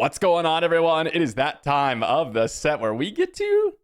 What's going on, everyone? It is that time of the set where we get to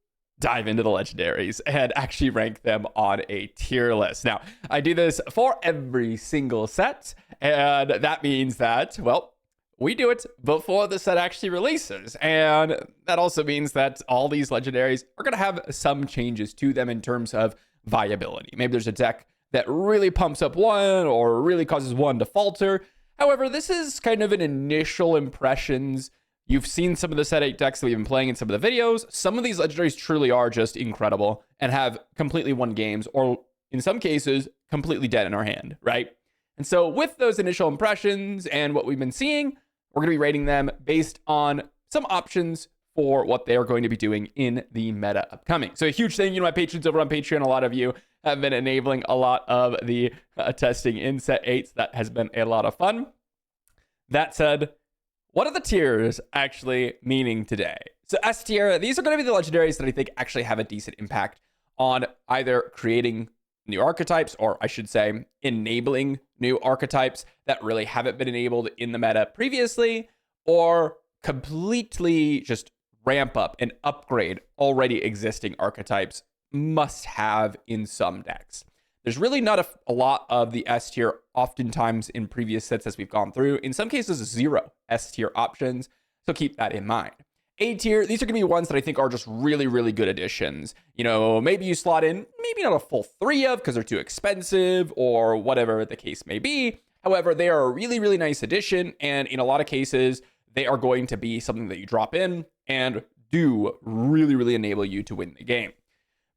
dive into the legendaries and actually rank them on a tier list. Now, I do this for every single set, and that means that, well, we do it before the set actually releases. And that also means that all these legendaries are going to have some changes to them in terms of viability. Maybe there's a deck that really pumps up one or really causes one to falter. However, this is kind of an initial impressions. You've seen some of the set 8 decks that we've been playing in some of the videos. Some of these legendaries truly are just incredible and have completely won games, or in some cases, completely dead in our hand, right? And so with those initial impressions and what we've been seeing, we're going to be rating them based on some options for what they are going to be doing in the meta upcoming. So a huge thank you to my patrons over on Patreon. A lot of you have been enabling a lot of the testing in set 8. That has been a lot of fun. That said, what are the tiers actually meaning today? So S tier, these are going to be the legendaries that I think actually have a decent impact on either creating new archetypes, or I should say enabling new archetypes that really haven't been enabled in the meta previously, or completely just ramp up and upgrade already existing archetypes must have in some decks. There's really not a lot of the S tier oftentimes in previous sets as we've gone through. In some cases, 0 S tier options, so keep that in mind. A tier, these are going to be ones that I think are just really, really good additions. You know, maybe you slot in, maybe not a full 3 of because they're too expensive or whatever the case may be. However, they are a really, really nice addition, and in a lot of cases, they are going to be something that you drop in and do really, really enable you to win the game.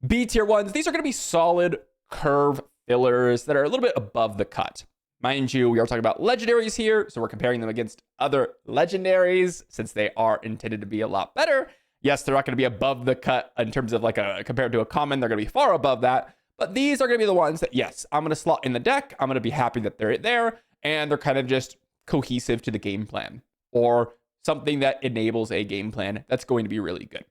B tier ones, these are going to be solid curve fillers that are a little bit above the cut. Mind you, we are talking about legendaries here, so we're comparing them against other legendaries since they are intended to be a lot better. Yes, they're not going to be above the cut in terms of like compared to a common, they're going to be far above that. But these are going to be the ones that, yes, I'm going to slot in the deck. I'm going to be happy that they're there, and they're kind of just cohesive to the game plan, or something that enables a game plan that's going to be really good.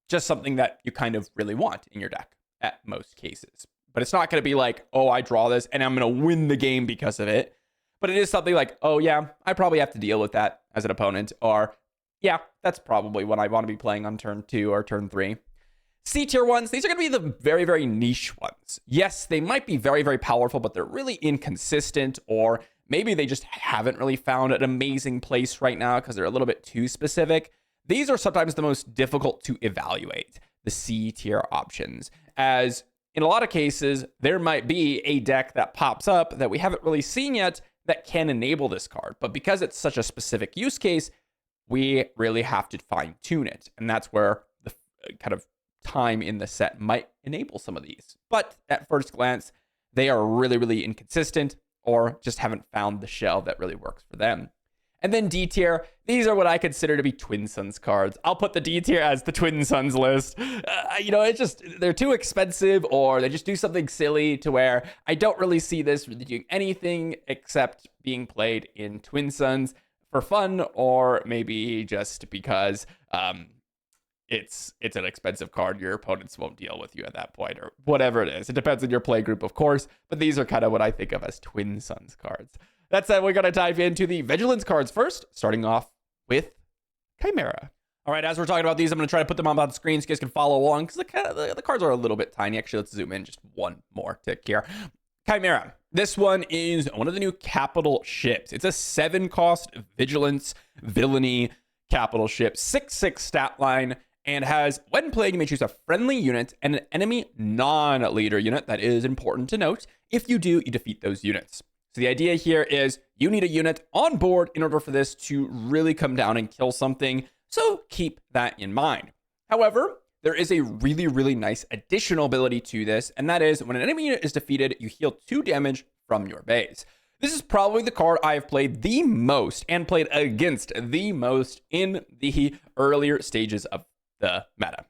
Just something that you kind of really want in your deck at most cases. But it's not going to be like, oh, I draw this and I'm going to win the game because of it. But it is something like, oh, yeah, I probably have to deal with that as an opponent. Or, yeah, that's probably what I want to be playing on turn 2 or turn 3. C tier ones, these are going to be the very, very niche ones. Yes, they might be very, very powerful, but they're really inconsistent, or maybe they just haven't really found an amazing place right now because they're a little bit too specific. These are sometimes the most difficult to evaluate, the C tier options, as in a lot of cases, there might be a deck that pops up that we haven't really seen yet that can enable this card. But because it's such a specific use case, we really have to fine tune it. And that's where the kind of time in the set might enable some of these. But at first glance, they are really, really inconsistent, or just haven't found the shell that really works for them. And then D tier, these are what I consider to be Twin Suns cards. I'll put the D tier as the Twin Suns list. It's just, they're too expensive, or they just do something silly to where I don't really see this really doing anything except being played in Twin Suns for fun, or maybe just because it's an expensive card. Your opponents won't deal with you at that point, or whatever it is. It depends on your play group, of course, but these are kind of what I think of as Twin Suns cards. That said, we're going to dive into the Vigilance cards first, starting off with Chimera. All right, as we're talking about these, I'm going to try to put them on the screen so you guys can follow along, because the cards are a little bit tiny. Actually, let's zoom in just one more tick here. Chimera. This one is one of the new capital ships. It's a 7-cost Vigilance Villainy capital ship, 6/6 stat line, and has, when played, you may choose a friendly unit and an enemy non-leader unit. That is important to note. If you do, you defeat those units. So the idea here is you need a unit on board in order for this to really come down and kill something. So keep that in mind. However, there is a really, really nice additional ability to this, and that is when an enemy unit is defeated, you heal 2 damage from your base. This is probably the card I have played the most and played against the most in the earlier stages of the meta.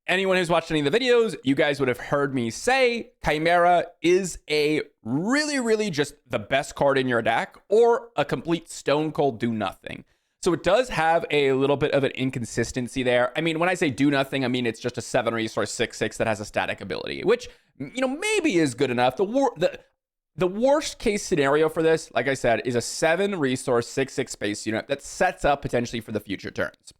Anyone who's watched any of the videos, you guys would have heard me say Chimera is a really, really just the best card in your deck, or a complete stone cold do nothing. So it does have a little bit of an inconsistency there. I mean, when I say do nothing, I mean it's just a 7 resource 6/6 that has a static ability, which, maybe is good enough. The The worst case scenario for this, like I said, is a 7 resource 6/6 space unit that sets up potentially for the future turns,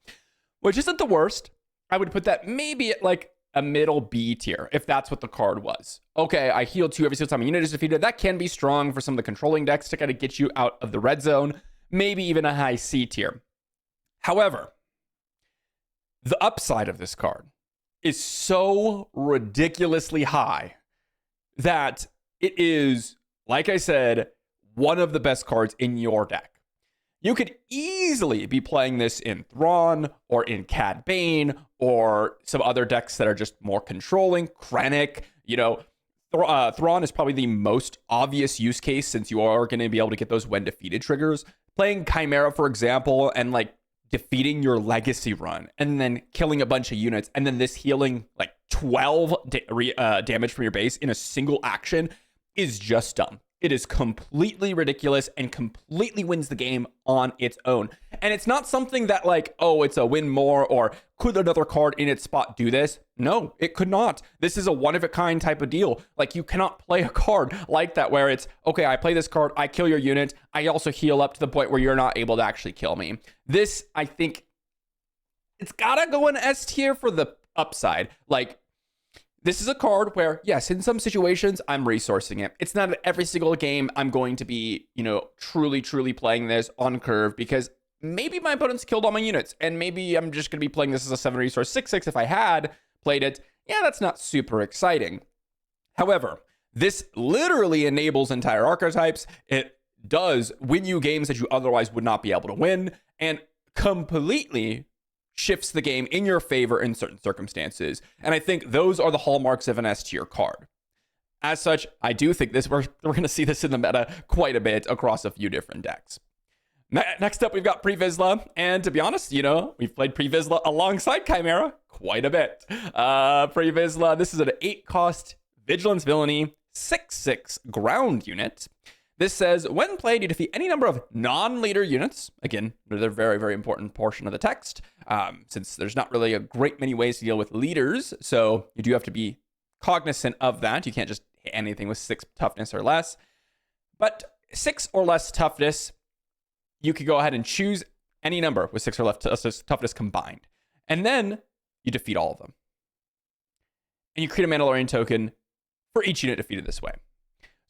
which isn't the worst. I would put that maybe at like a middle B tier if that's what the card was. Okay, I heal 2 every single time a unit is defeated. That can be strong for some of the controlling decks to kind of get you out of the red zone, maybe even a high C tier. However, the upside of this card is so ridiculously high that it is, like I said, one of the best cards in your deck. You could easily be playing this in Thrawn or in Cad Bane or some other decks that are just more controlling. Krennic, Thrawn is probably the most obvious use case since you are going to be able to get those when defeated triggers. Playing Chimera, for example, and like defeating your legacy run and then killing a bunch of units and then this healing like 12 damage from your base in a single action is just dumb. It is completely ridiculous and completely wins the game on its own. And it's not something that like, oh, it's a win more or could another card in its spot do this? No, it could not. This is a one-of-a-kind type of deal. Like, you cannot play a card like that where it's, okay, I play this card, I kill your unit, I also heal up to the point where you're not able to actually kill me. This, I think, it's gotta go in S tier for the upside. Like, this is a card where, yes, in some situations, I'm resourcing it. It's not every single game I'm going to be, truly playing this on curve because maybe my opponent's killed all my units and maybe I'm just going to be playing this as a 7 resource 6/6 if I had played it. Yeah, that's not super exciting. However, this literally enables entire archetypes. It does win you games that you otherwise would not be able to win and completely shifts the game in your favor in certain circumstances. And I think those are the hallmarks of an S tier card. As such, I do think we're going to see this in the meta quite a bit across a few different decks. Next up, we've got Pre-Vizsla. And to be honest, we've played Pre-Vizsla alongside Chimera quite a bit. Pre-Vizsla, this is an 8-cost Vigilance Villainy 6/6 ground unit. This says, when played, you defeat any number of non-leader units. Again, they're a very, very important portion of the text, since there's not really a great many ways to deal with leaders. So you do have to be cognizant of that. You can't just hit anything with 6 toughness or less. But 6 or less toughness, you could go ahead and choose any number with 6 or less toughness combined. And then you defeat all of them. And you create a Mandalorian token for each unit defeated this way.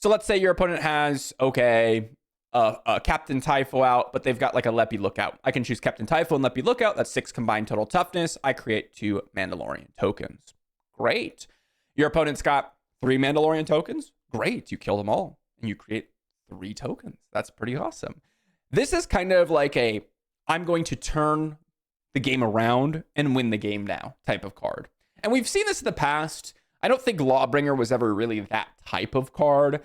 So let's say your opponent has, a Captain Typho out, but they've got like a Leppy Lookout. I can choose Captain Typho and Leppy Lookout. That's 6 combined total toughness. I create 2 Mandalorian tokens. Great. Your opponent's got 3 Mandalorian tokens. Great. You kill them all and you create 3 tokens. That's pretty awesome. This is kind of like I'm going to turn the game around and win the game now type of card. And we've seen this in the past. I don't think Lawbringer was ever really that type of card.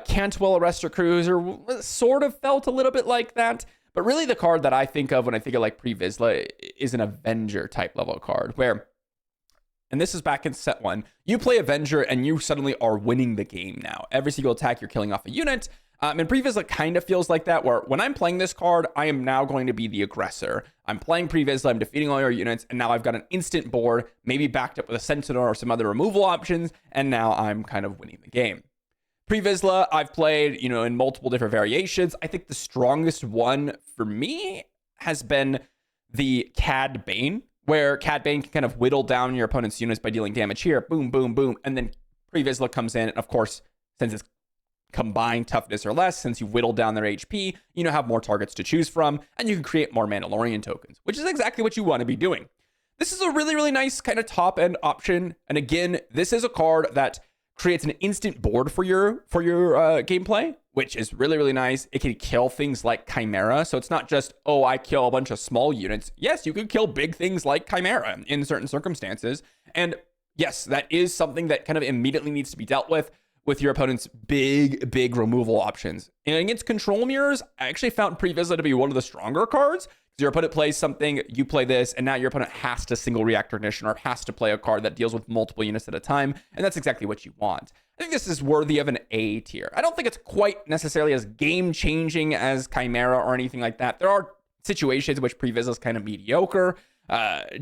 Cantwell Arrestor Cruiser sort of felt a little bit like that. But really the card that I think of when I think of like Pre-Vizsla is an Avenger type level card where, and this is back in set 1, you play Avenger and you suddenly are winning the game now. Every single attack you're killing off a unit. And Pre-Vizsla kind of feels like that, where when I'm playing this card, I am now going to be the aggressor. I'm playing Pre-Vizsla, I'm defeating all your units, and now I've got an instant board, maybe backed up with a Sentinel or some other removal options, and now I'm kind of winning the game. Pre-Vizsla, I've played, in multiple different variations. I think the strongest one for me has been the Cad Bane, where Cad Bane can kind of whittle down your opponent's units by dealing damage here, boom, boom, boom, and then Pre-Vizsla comes in, and of course, since it's combined toughness or less, since you whittle down their HP, have more targets to choose from, and you can create more Mandalorian tokens, which is exactly what you want to be doing. This is a really, really nice kind of top-end option, and again, this is a card that creates an instant board for your gameplay, which is really, really nice. It can kill things like Chimera, so it's not just, I kill a bunch of small units. Yes, you could kill big things like Chimera in certain circumstances, and yes, that is something that kind of immediately needs to be dealt with your opponent's big removal options. And against control mirrors, I actually found Pre-Vizsla to be one of the stronger cards. Your opponent plays something, you play this, and now your opponent has to single react recognition or has to play a card that deals with multiple units at a time, and that's exactly what you want. I think this is worthy of an A tier. I don't think it's quite necessarily as game-changing as Chimera or anything like that. There are situations in which Pre-Vizsla is kind of mediocre,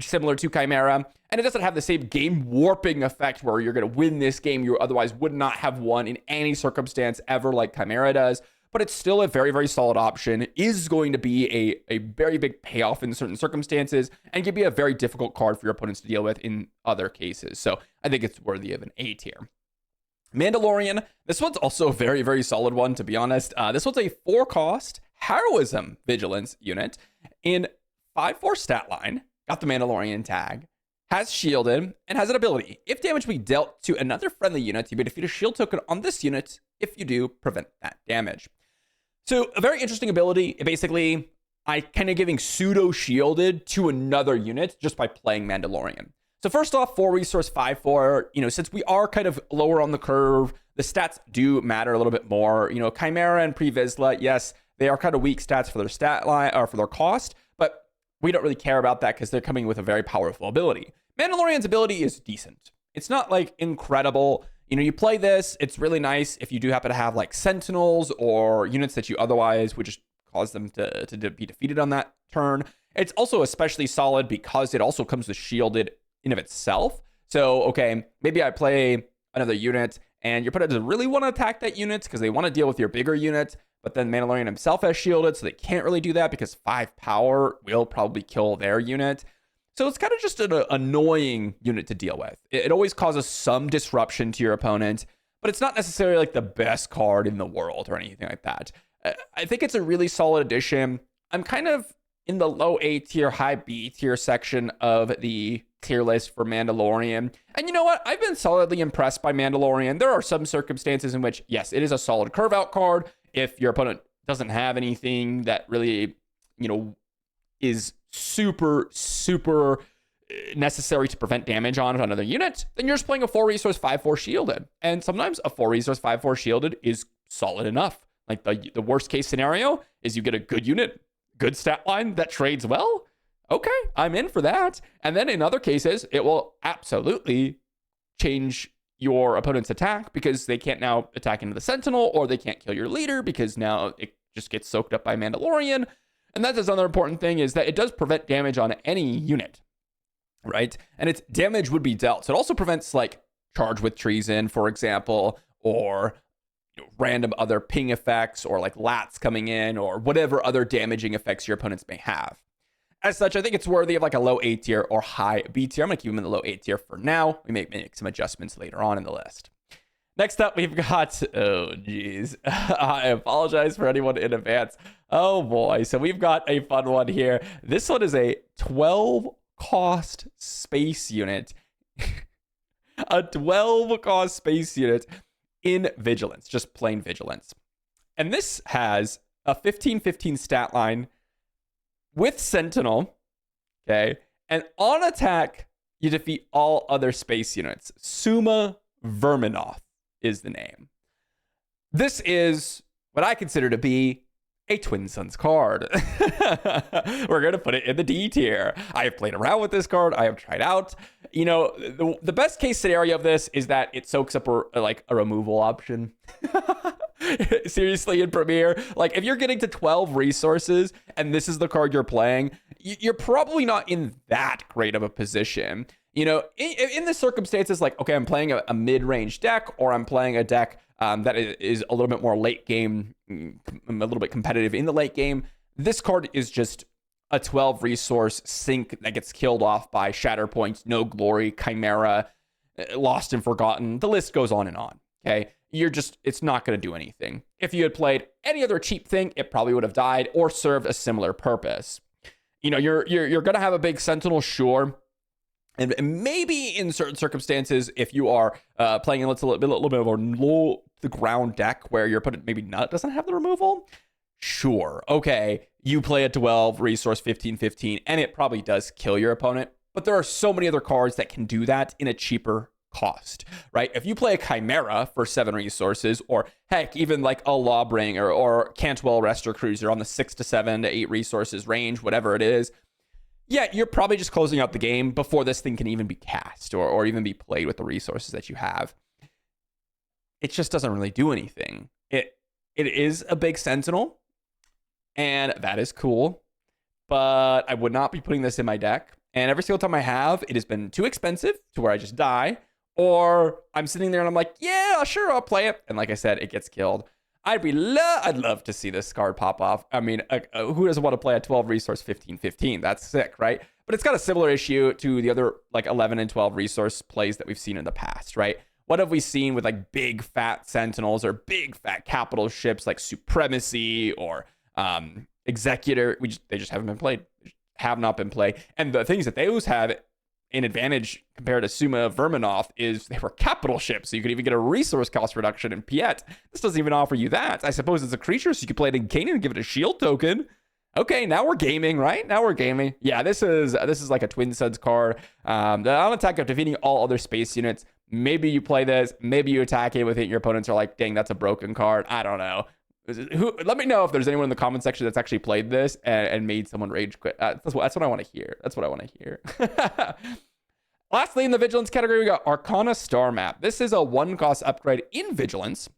similar to Chimera. And it doesn't have the same game warping effect where you're going to win this game you otherwise would not have won in any circumstance ever like Chimera does. But it's still a very, very solid option, is going to be a very big payoff in certain circumstances, and can be a very difficult card for your opponents to deal with in other cases. So I think it's worthy of an A tier. Mandalorian, this one's also a very, very solid one, to be honest. This one's a 4-cost Heroism Vigilance unit in 5/4 stat line, got the Mandalorian tag, has shielded, and has an ability. If damage be dealt to another friendly unit, you may defeat a shield token on this unit. If you do, prevent that damage. So a very interesting ability. Basically, I kind of giving pseudo shielded to another unit just by playing Mandalorian. So first off, 4 resource, 5/4. Since we are kind of lower on the curve, the stats do matter a little bit more. Chimera and Pre-Vizsla, yes, they are kind of weak stats for their stat line or for their cost, but we don't really care about that because they're coming with a very powerful ability. Mandalorian's ability is decent. It's not like incredible. You play this, it's really nice if you do happen to have like Sentinels or units that you otherwise would just cause them to be defeated on that turn. It's also especially solid because it also comes with shielded in of itself. So, okay, maybe I play another unit and your opponent doesn't really want to attack that unit because they want to deal with your bigger unit, but then Mandalorian himself has shielded, so they can't really do that because 5 power will probably kill their unit. So it's kind of just an annoying unit to deal with. It always causes some disruption to your opponent, but it's not necessarily like the best card in the world or anything like that. I think it's a really solid addition. I'm kind of in the low A tier, high B tier section of the tier list for Mandalorian. And you know what? I've been solidly impressed by Mandalorian. There are some circumstances in which, yes, it is a solid curve out card. If your opponent doesn't have anything that really, is super necessary to prevent damage on another unit, then you're just playing a 4 resource 5/4 shielded. And sometimes a 4 resource 5/4 shielded is solid enough. Like the worst case scenario is you get a good unit, good stat line that trades well. Okay, I'm in for that. And then in other cases, it will absolutely change your opponent's attack because they can't now attack into the Sentinel, or they can't kill your leader because now it just gets soaked up by Mandalorian. And that's another important thing, is that it does prevent damage on any unit, right? And its damage would be dealt. So it also prevents like charge with treason, for example, or random other ping effects, or like lats coming in, or whatever other damaging effects your opponents may have. As such, I think it's worthy of like a low A tier or high B tier. I'm going to keep them in the low A tier for now. We may make some adjustments later on in the list. Next up, we've got, oh, geez. I apologize for anyone in advance. Oh, boy. So we've got a fun one here. This one is a 12-cost space unit. A 12-cost space unit in Vigilance, just plain Vigilance. And this has a 15/15 stat line with Sentinel, okay? And on attack, you defeat all other space units. Suma Verminoth is the name. This is what I consider to be a Twin Suns card. We're going to put it in the D tier. I have played around with this card. I have tried out. The best case scenario of this is that it soaks up a removal option. Seriously, in Premiere, like if you're getting to 12 resources and this is the card you're playing, you're probably not in that great of a position. In the circumstances, like, okay, I'm playing a mid-range deck, or I'm playing a deck that is a little bit more late game, a little bit competitive in the late game. This card is just a 12 resource sink that gets killed off by Shatterpoint, No Glory, Chimera, Lost and Forgotten. The list goes on and on. Okay, it's not going to do anything. If you had played any other cheap thing, it probably would have died or served a similar purpose. You're going to have a big Sentinel, sure. And maybe in certain circumstances, if you are playing a little bit of a low the ground deck where your opponent maybe doesn't have the removal, sure, okay, you play a 12 resource 15/15, and it probably does kill your opponent. But there are so many other cards that can do that in a cheaper cost, right? If you play a Chimera for 7 resources, or heck, even like a Lawbringer or Cantwell Rester Cruiser on the 6 to 7 to 8 resources range, whatever it is, yeah, you're probably just closing out the game before this thing can even be cast or even be played with the resources that you have. It just doesn't really do anything. It is a big Sentinel, and that is cool, but I would not be putting this in my deck. And every single time I have, it has been too expensive to where I just die, or I'm sitting there and I'm like, yeah, sure, I'll play it. And like I said, it gets killed. I'd love to see this card pop off. I mean, who doesn't want to play a 12 resource 15/15? That's sick, right? But it's got a similar issue to the other like 11 and 12 resource plays that we've seen in the past, right? What have we seen with like big fat sentinels or big fat capital ships like Supremacy or Executor? They just haven't been played. Have not been played. And the things that those have an advantage compared to Suma Verminoth is they were capital ships, so you could even get a resource cost reduction in Piet. This doesn't even offer you that. I suppose it's a creature, so you could play it in Cunning and give it a shield token. Okay, now we're gaming, right? Now we're gaming. Yeah, this is like a Twin Suns card. On attack of defeating all other space units. Maybe you play this, maybe you attack it with it. Your opponents are like, dang, that's a broken card. I don't know. Let me know if there's anyone in the comment section that's actually played this and made someone rage quit. That's what I want to hear. That's what I want to hear. Lastly, in the Vigilance category, we got Arcana Star Map. This is a 1-cost upgrade in Vigilance.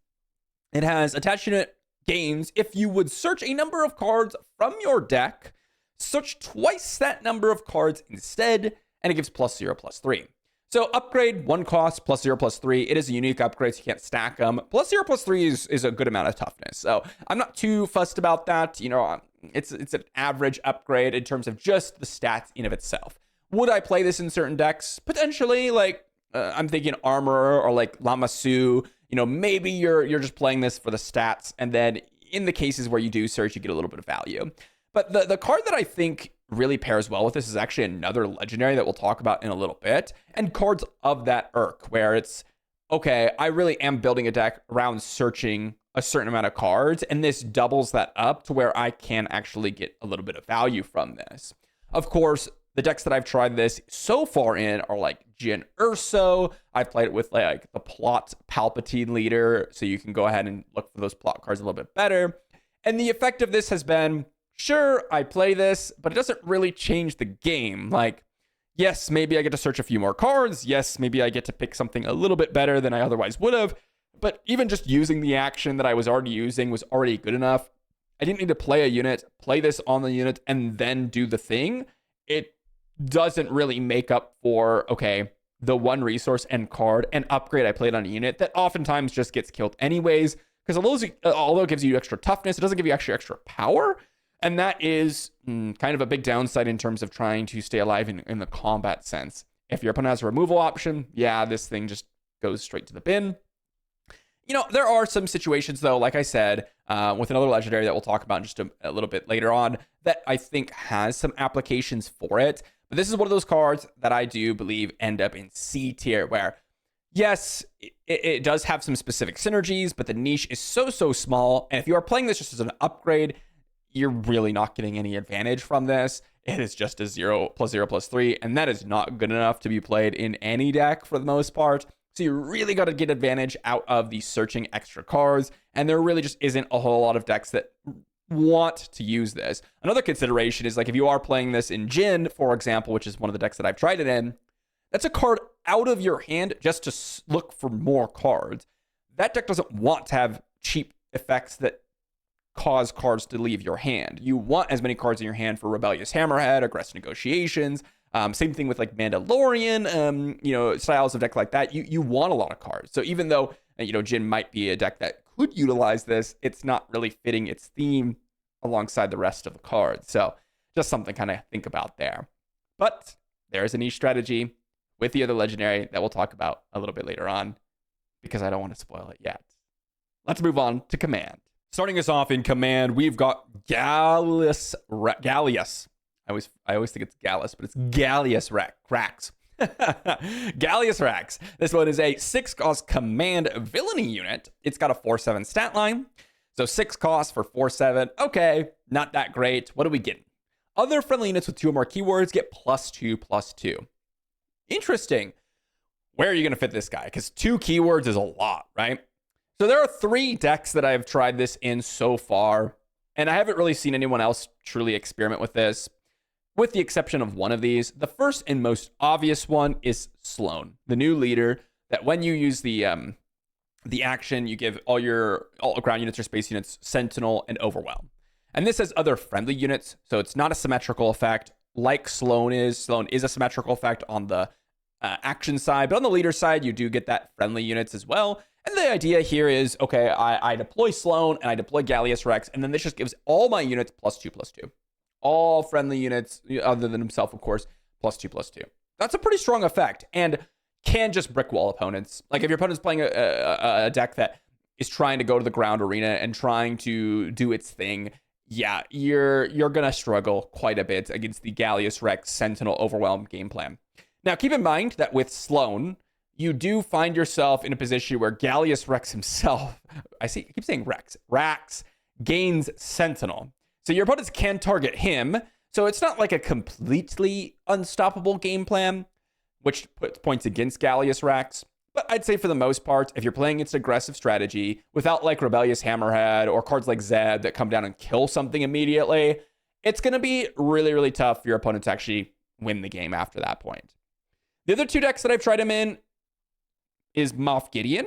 It has attached unit gains. If you would search a number of cards from your deck, search twice that number of cards instead, and it gives +0/+3. So upgrade 1 cost +0/+3. It is a unique upgrade, so you can't stack them. +0/+3 is a good amount of toughness. So I'm not too fussed about that. You know, it's an average upgrade in terms of just the stats in of itself. Would I play this in certain decks? Potentially, like I'm thinking Armorer or like Lamassu. You know, maybe you're just playing this for the stats, and then in the cases where you do search, you get a little bit of value. But the card that I think really pairs well with this is actually another legendary that we'll talk about in a little bit, and cards of that irk, where it's, okay, I really am building a deck around searching a certain amount of cards, and this doubles that up to where I can actually get a little bit of value from this. Of course, the decks that I've tried this so far in are like Jin Urso. I've played it with like the Plot Palpatine leader, so you can go ahead and look for those plot cards a little bit better. And the effect of this has been, sure, I play this, but it doesn't really change the game. Like, yes, maybe I get to search a few more cards. Yes, maybe I get to pick something a little bit better than I otherwise would have. But even just using the action that I was already using was already good enough. I didn't need to play a unit, play this on the unit, and then do the thing. It doesn't really make up for, okay, the 1 resource and card and upgrade I played on a unit that oftentimes just gets killed anyways. Because although it gives you extra toughness, it doesn't give you extra power. And that is kind of a big downside in terms of trying to stay alive in the combat sense. If your opponent has a removal option, yeah, this thing just goes straight to the bin. You know, there are some situations, though, like I said, with another legendary that we'll talk about in just a little bit later on, that I think has some applications for it. But this is one of those cards that I do believe end up in C tier, where, yes, it does have some specific synergies, but the niche is so small. And if you are playing this just as an upgrade, you're really not getting any advantage from this. It is just a 0/0/3, and that is not good enough to be played in any deck for the most part. So you really got to get advantage out of the searching extra cards, and there really just isn't a whole lot of decks that want to use this. Another consideration is, like, if you are playing this in Jin, for example, which is one of the decks that I've tried it in, that's a card out of your hand just to look for more cards. That deck doesn't want to have cheap effects that cause cards to leave your hand. You want as many cards in your hand for Rebellious Hammerhead, Aggressive Negotiations. Same thing with like Mandalorian, styles of deck like that. You want a lot of cards. So even though, Jin might be a deck that could utilize this, it's not really fitting its theme alongside the rest of the cards. So just something kind of think about there. But there's a niche strategy with the other legendary that we'll talk about a little bit later on, because I don't want to spoil it yet. Let's move on to Command. Starting us off in Command, we've got Gallius. I always think it's Gallus, but it's Gallius Rax. Gallius Rax. This one is a 6-cost Command villainy unit. It's got a 4/7 stat line. So 6 costs for 4/7. Okay, not that great. What are we getting? Other friendly units with 2 or more keywords get +2/+2. Interesting. Where are you going to fit this guy? Because 2 keywords is a lot, right? So there are 3 decks that I've tried this in so far, and I haven't really seen anyone else truly experiment with this, with the exception of one of these. The first and most obvious one is Sloan, the new leader, that when you use the action, you give all ground units or space units Sentinel and Overwhelm. And this has other friendly units, so it's not a symmetrical effect. like Sloan is. Sloan is a symmetrical effect on the action side, but on the leader side, you do get that friendly units as well. And the idea here is, okay, I deploy Sloan and I deploy Gallius Rex, and then this just gives all my units +2/+2. All friendly units, other than himself, of course, +2/+2. That's a pretty strong effect, and can just brick wall opponents. Like if your opponent's playing a deck that is trying to go to the ground arena and trying to do its thing, yeah, you're gonna struggle quite a bit against the Gallius Rex Sentinel Overwhelm game plan. Now, keep in mind that with Sloan, you do find yourself in a position where Gallius Rex himself, I keep saying Rax gains Sentinel. So your opponents can target him. So it's not like a completely unstoppable game plan, which puts points against Gallius Rex. But I'd say for the most part, if you're playing its aggressive strategy without like Rebellious Hammerhead or cards like Zeb that come down and kill something immediately, it's going to be really, really tough for your opponent to actually win the game after that point. The other two decks that I've tried him in is Moff Gideon.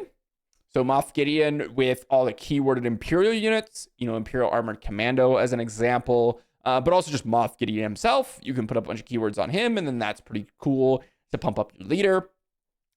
So Moff Gideon with all the keyworded Imperial units, Imperial Armored Commando as an example, but also just Moff Gideon himself. You can put a bunch of keywords on him, and then that's pretty cool to pump up your leader.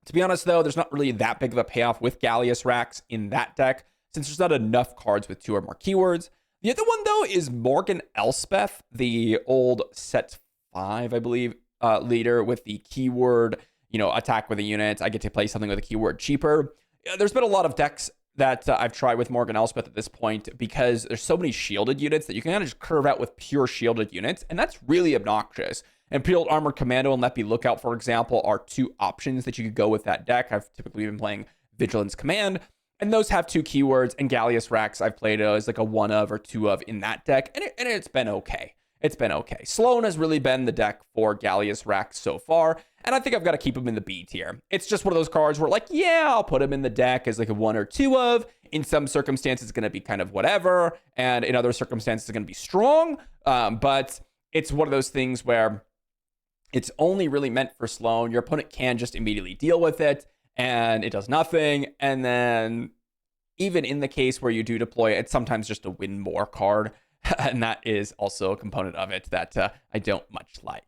To be honest, though, there's not really that big of a payoff with Gallius Rax in that deck, since there's not enough cards with 2 or more keywords. The other one, though, is Morgan Elspeth, the old set 5, I believe, leader with the keyword, attack with a unit. I get to play something with a keyword cheaper. There's been a lot of decks that I've tried with Morgan Elspeth at this point because there's so many shielded units that you can kind of just curve out with pure shielded units, and that's really obnoxious. Imperial Armored Commando and Let Be Lookout, for example, are 2 options that you could go with that deck. I've typically been playing Vigilance Command, and those have 2 keywords, and Gallius Rax I've played as like a 1 of or 2 of in that deck, and it's been okay. It's been okay. Sloan has really been the deck for Gallius Rax so far, and I think I've got to keep him in the B tier. It's just one of those cards where, like, yeah, I'll put him in the deck as like a 1 or 2 of. In some circumstances, it's going to be kind of whatever, and in other circumstances, it's going to be strong. But it's one of those things where it's only really meant for Sloan. Your opponent can just immediately deal with it, and it does nothing. And then even in the case where you do deploy it, it's sometimes just a win more card. And that is also a component of it that I don't much like.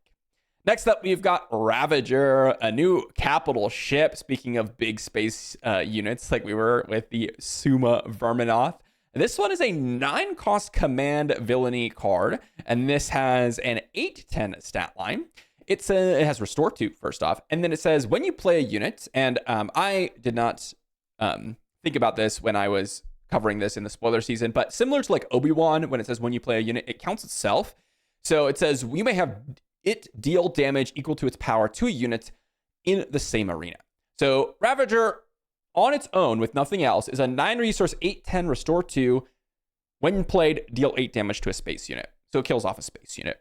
Next up, we've got Ravager, a new capital ship. Speaking of big space units, like we were with the Suma Verminoth. This one is a 9-cost command villainy card, and this has an 8/10 stat line. It has Restore 2, first off, and then it says when you play a unit, and I did not think about this when I was covering this in the spoiler season, but similar to like Obi-Wan, when it says when you play a unit, it counts itself. So it says we may have it deal damage equal to its power to a unit in the same arena. So Ravager on its own with nothing else is a 9-resource 8/10 Restore 2. When played, deal 8 damage to a space unit. So it kills off a space unit.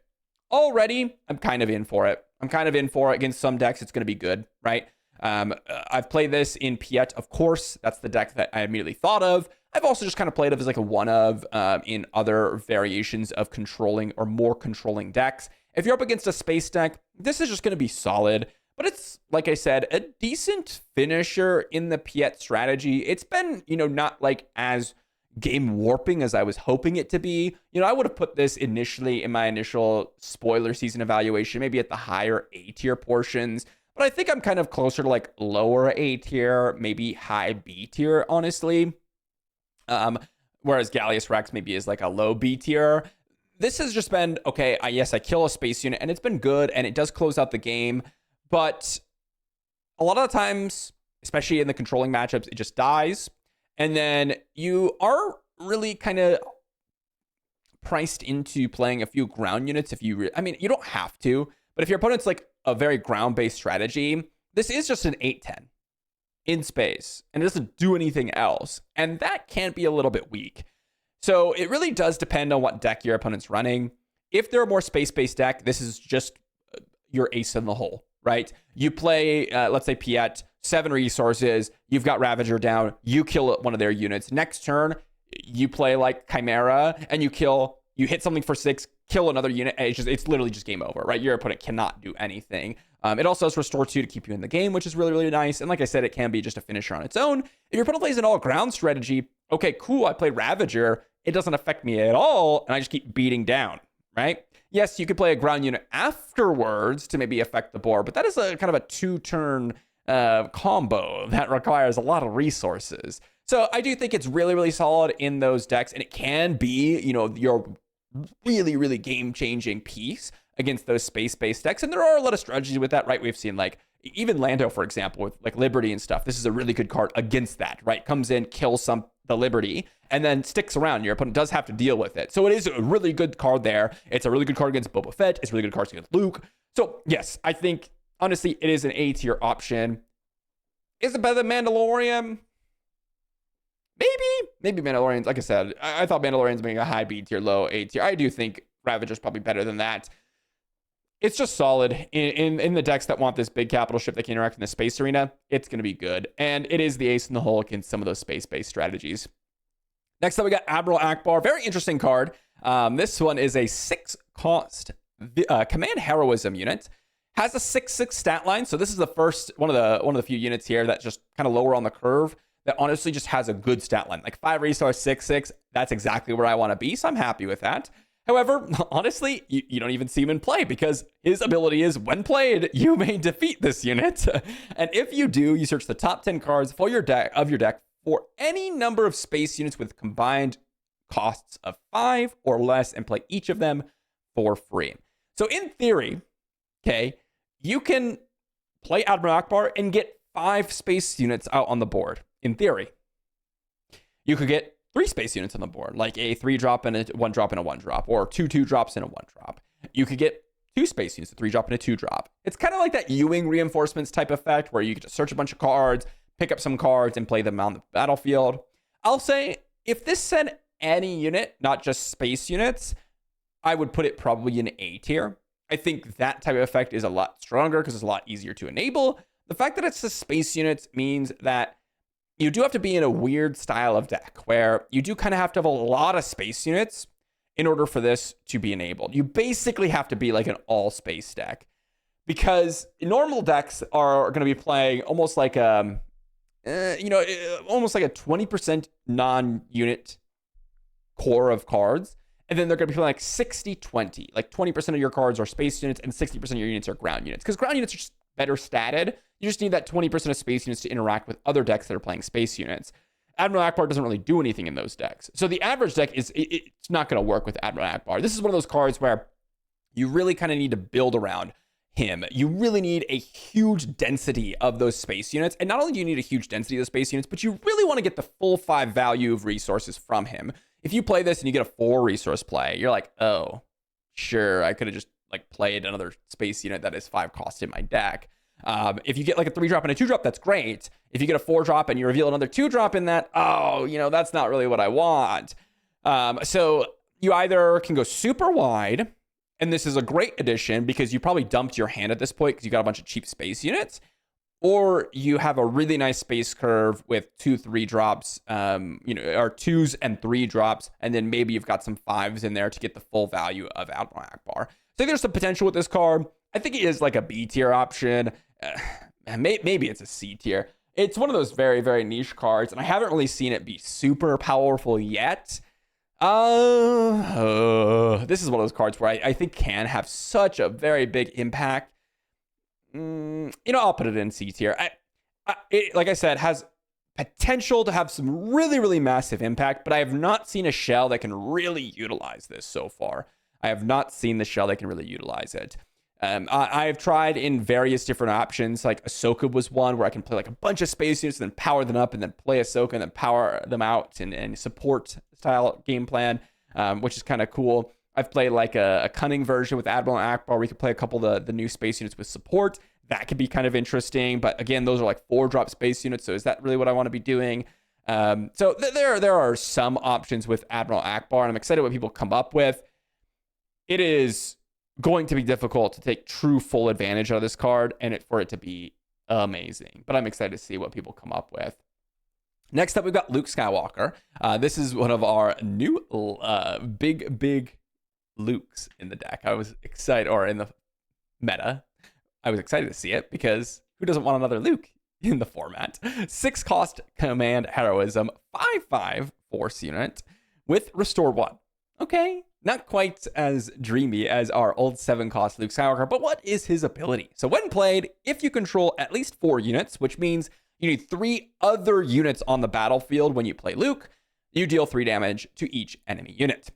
Already, I'm kind of in for it. Against some decks, it's going to be good, right? I've played this in Piet, of course. That's the deck that I immediately thought of. I've also just kind of played it as like a 1 of in other variations of controlling or more controlling decks. If you're up against a space deck, this is just going to be solid. But it's, like I said, a decent finisher in the Piet strategy. It's been, not like as game warping as I was hoping it to be. I would have put this initially in my initial spoiler season evaluation, maybe at the higher A tier portions. But I think I'm kind of closer to like lower A tier, maybe high B tier, honestly. Whereas Gallius Rex maybe is like a low B tier. This has just been, okay, yes, I kill a space unit, and it's been good, and it does close out the game. But a lot of the times, especially in the controlling matchups, it just dies. And then you are really kind of priced into playing a few ground units if you you don't have to, but if your opponent's like a very ground-based strategy, this is just an 8/10 in space, and it doesn't do anything else. And that can be a little bit weak. So it really does depend on what deck your opponent's running. If they're a more space-based deck, this is just your ace in the hole, right? You play, let's say Piet, 7 resources, you've got Ravager down, you kill one of their units. Next turn, you play like Chimera, and you hit something for 6, kill another unit, and it's literally just game over, right? Your opponent cannot do anything. It also has Restore 2 to keep you in the game, which is really, really nice. And like I said, it can be just a finisher on its own. If your opponent plays an all-ground strategy, okay, cool, I played Ravager, it doesn't affect me at all, and I just keep beating down. right? Yes, you could play a ground unit afterwards to maybe affect the board, but that is a kind of a 2-turn combo that requires a lot of resources. So I do think it's really, really solid in those decks, and it can be, your really, really game-changing piece against those space-based decks. And there are a lot of strategies with that, right? We've seen even Lando, for example, with Liberty and stuff. This is a really good card against that, right? Comes in, kills the Liberty, and then sticks around. Your opponent does have to deal with it. So it is a really good card there. It's a really good card against Boba Fett. It's a really good card against Luke. So yes, I think, honestly, it is an A-tier option. Is it better than Mandalorian? Maybe Mandalorians. Like I said, I thought Mandalorians being a high B tier, low A tier. I do think Ravager's probably better than that. It's just solid in the decks that want this big capital ship that can interact in the space arena. It's going to be good. And it is the ace in the hole against some of those space-based strategies. Next up, we got Admiral Akbar. Very interesting card. This one is a 6-cost command heroism unit. Has a 6/6 stat line. So this is the first one of the few units here that's just kind of lower on the curve that honestly just has a good stat line. Like 5 resource, 6/6. That's exactly where I want to be. So I'm happy with that. However, honestly, you don't even see him in play because his ability is, when played, you may defeat this unit. And if you do, you search the top 10 cards for your deck for any number of space units with combined costs of 5 or less and play each of them for free. So in theory, okay, you can play Admiral Akbar and get 5 space units out on the board. In theory, you could get 3 space units on the board, like a 3-drop and a 1-drop and a 1-drop, or 2 2-drops and a 1-drop. You could get 2 space units, a 3-drop and a 2-drop. It's kind of like that Ewing reinforcements type effect where you get to search a bunch of cards, pick up some cards, and play them on the battlefield. I'll say, if this said any unit, not just space units, I would put it probably in A tier. I think that type of effect is a lot stronger because it's a lot easier to enable. The fact that it's the space units means that you do have to be in a weird style of deck where you do kind of have to have a lot of space units in order for this to be enabled. You basically have to be like an all space deck because normal decks are going to be playing almost like almost like a 20% non-unit core of cards. And then they're going to be playing like 60-20. Like 20% of your cards are space units and 60% of your units are ground units. Because ground units are just better statted. You just need that 20% of space units to interact with other decks that are playing space units. Admiral Akbar doesn't really do anything in those decks. So the average deck it's not going to work with Admiral Akbar. This is one of those cards where you really kind of need to build around him. You really need a huge density of those space units. And not only do you need a huge density of the space units, but you really want to get the full 5 value of resources from him. If you play this and you get a 4 resource play, you're like, oh, sure, I could have just played another space unit that is 5 cost in my deck. If you get like a 3-drop and a 2-drop, that's great. If you get a 4-drop and you reveal another 2-drop in that, that's not really what I want. So you either can go super wide, and this is a great addition because you probably dumped your hand at this point because you got a bunch of cheap space units, or you have a really nice space curve with 2 3-drops, or 2s and 3-drops, and then maybe you've got some 5s in there to get the full value of Admiral Akbar. So there's some potential with this card. I think it is like a B tier option. Maybe it's a C tier. It's one of those very, very niche cards, and I haven't really seen it be super powerful yet. This is one of those cards where I think can have such a very big impact. I'll put it in C tier. It, like I said, has potential to have some really, really massive impact, but I have not seen a shell that can really utilize this so far. I have not seen the shell that can really utilize it. I've tried in various different options. Like Ahsoka was one where I can play like a bunch of space units and then power them up and then play Ahsoka and then power them out and support style game plan, which is kind of cool. I've played like a Cunning version with Admiral Akbar where you can play a couple of the new space units with support. That could be kind of interesting. But again, those are like 4-drop space units. So is that really what I want to be doing? So there are some options with Admiral Akbar, and I'm excited what people come up with. It is going to be difficult to take true full advantage of this card and for it to be amazing. But I'm excited to see what people come up with. Next up, we've got Luke Skywalker. This is one of our new big Lukes in the deck. I was excited, or in the meta, I was excited to see it because who doesn't want another Luke in the format? 6-cost command heroism, 5/5 force unit with Restore 1. Okay, not quite as dreamy as our old 7-cost Luke Skywalker, but what is his ability? So when played, if you control at least 4 units, which means you need 3 other units on the battlefield when you play Luke, you deal 3 damage to each enemy unit.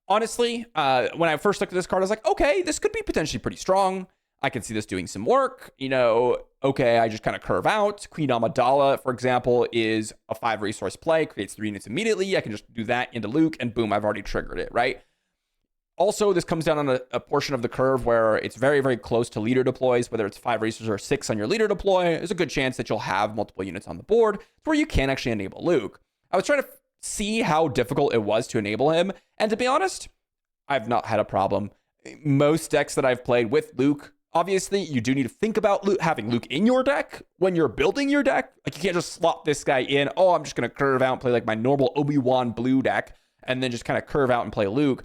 Honestly, when I first looked at this card, I was like, okay, this could be potentially pretty strong. I can see this doing some work. Okay, I just kind of curve out. Queen Amidala, for example, is a 5 resource play, creates 3 units immediately. I can just do that into Luke, and boom, I've already triggered it, right? Also, this comes down on a portion of the curve where it's very, very close to leader deploys, whether it's 5 resources or 6 on your leader deploy. There's a good chance that you'll have multiple units on the board where you can actually enable Luke. I was trying to see how difficult it was to enable him, and to be honest, I've not had a problem. Most decks that I've played with Luke, obviously, you do need to think about having Luke in your deck when you're building your deck. Like, you can't just slot this guy in. Oh, I'm just going to curve out and play like my normal Obi-Wan blue deck and then just kind of curve out and play Luke.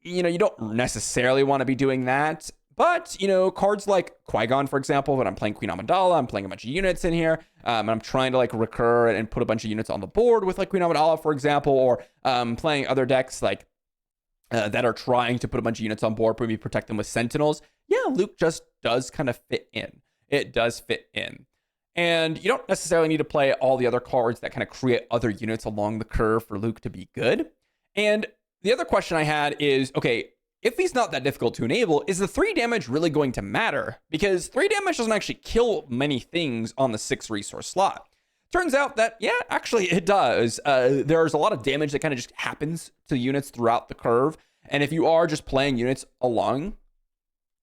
You don't necessarily want to be doing that. But, cards like Qui-Gon, for example, when I'm playing Queen Amidala, I'm playing a bunch of units in here. And I'm trying to like recur and put a bunch of units on the board with like Queen Amidala, for example, or playing other decks like that are trying to put a bunch of units on board, maybe protect them with Sentinels. Yeah, Luke just does kind of fit in. It does fit in. And you don't necessarily need to play all the other cards that kind of create other units along the curve for Luke to be good. And the other question I had is, okay, if he's not that difficult to enable, is the 3 damage really going to matter? Because 3 damage doesn't actually kill many things on the 6 resource slot. Turns out that, yeah, actually it does. There's a lot of damage that kind of just happens to units throughout the curve. And if you are just playing units along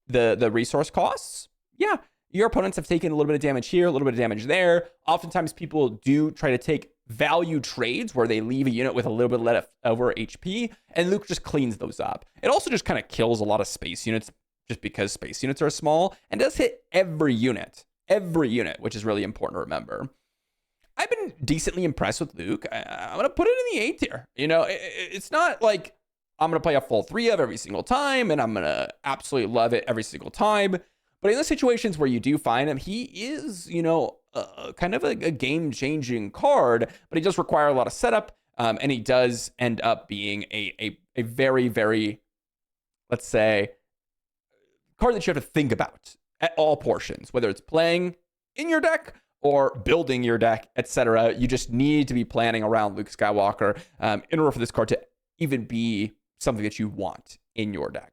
the resource costs, yeah, your opponents have taken a little bit of damage here, a little bit of damage there. Oftentimes people do try to take value trades where they leave a unit with a little bit leftover HP, and Luke just cleans those up. It also just kind of kills a lot of space units just because space units are small, and does hit every unit, which is really important to remember. I've been decently impressed with Luke. I'm going to put it in the A tier. It's not like I'm going to play a full 3 of every single time, and I'm going to absolutely love it every single time. But in the situations where you do find him, he is, kind of a game-changing card, but he does require a lot of setup, and he does end up being a very, very, let's say, card that you have to think about at all portions, whether it's playing in your deck or building your deck, etc. You just need to be planning around Luke Skywalker in order for this card to even be something that you want in your deck.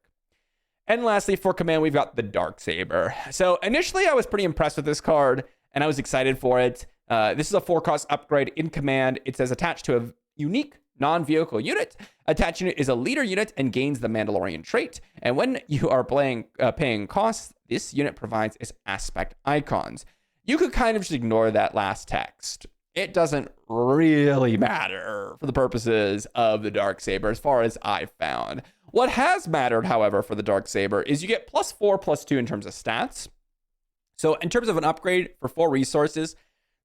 And lastly, for command, we've got the Darksaber. So initially, I was pretty impressed with this card, and I was excited for it. This is a 4-cost upgrade in command. It says attached to a unique non-vehicle unit. Attached unit is a leader unit and gains the Mandalorian trait. And when you are paying costs, this unit provides its aspect icons. You could kind of just ignore that last text. It doesn't really matter for the purposes of the Darksaber, as far as I've found. What has mattered, however, for the Darksaber is you get +4/+2 in terms of stats. So in terms of an upgrade for 4 resources,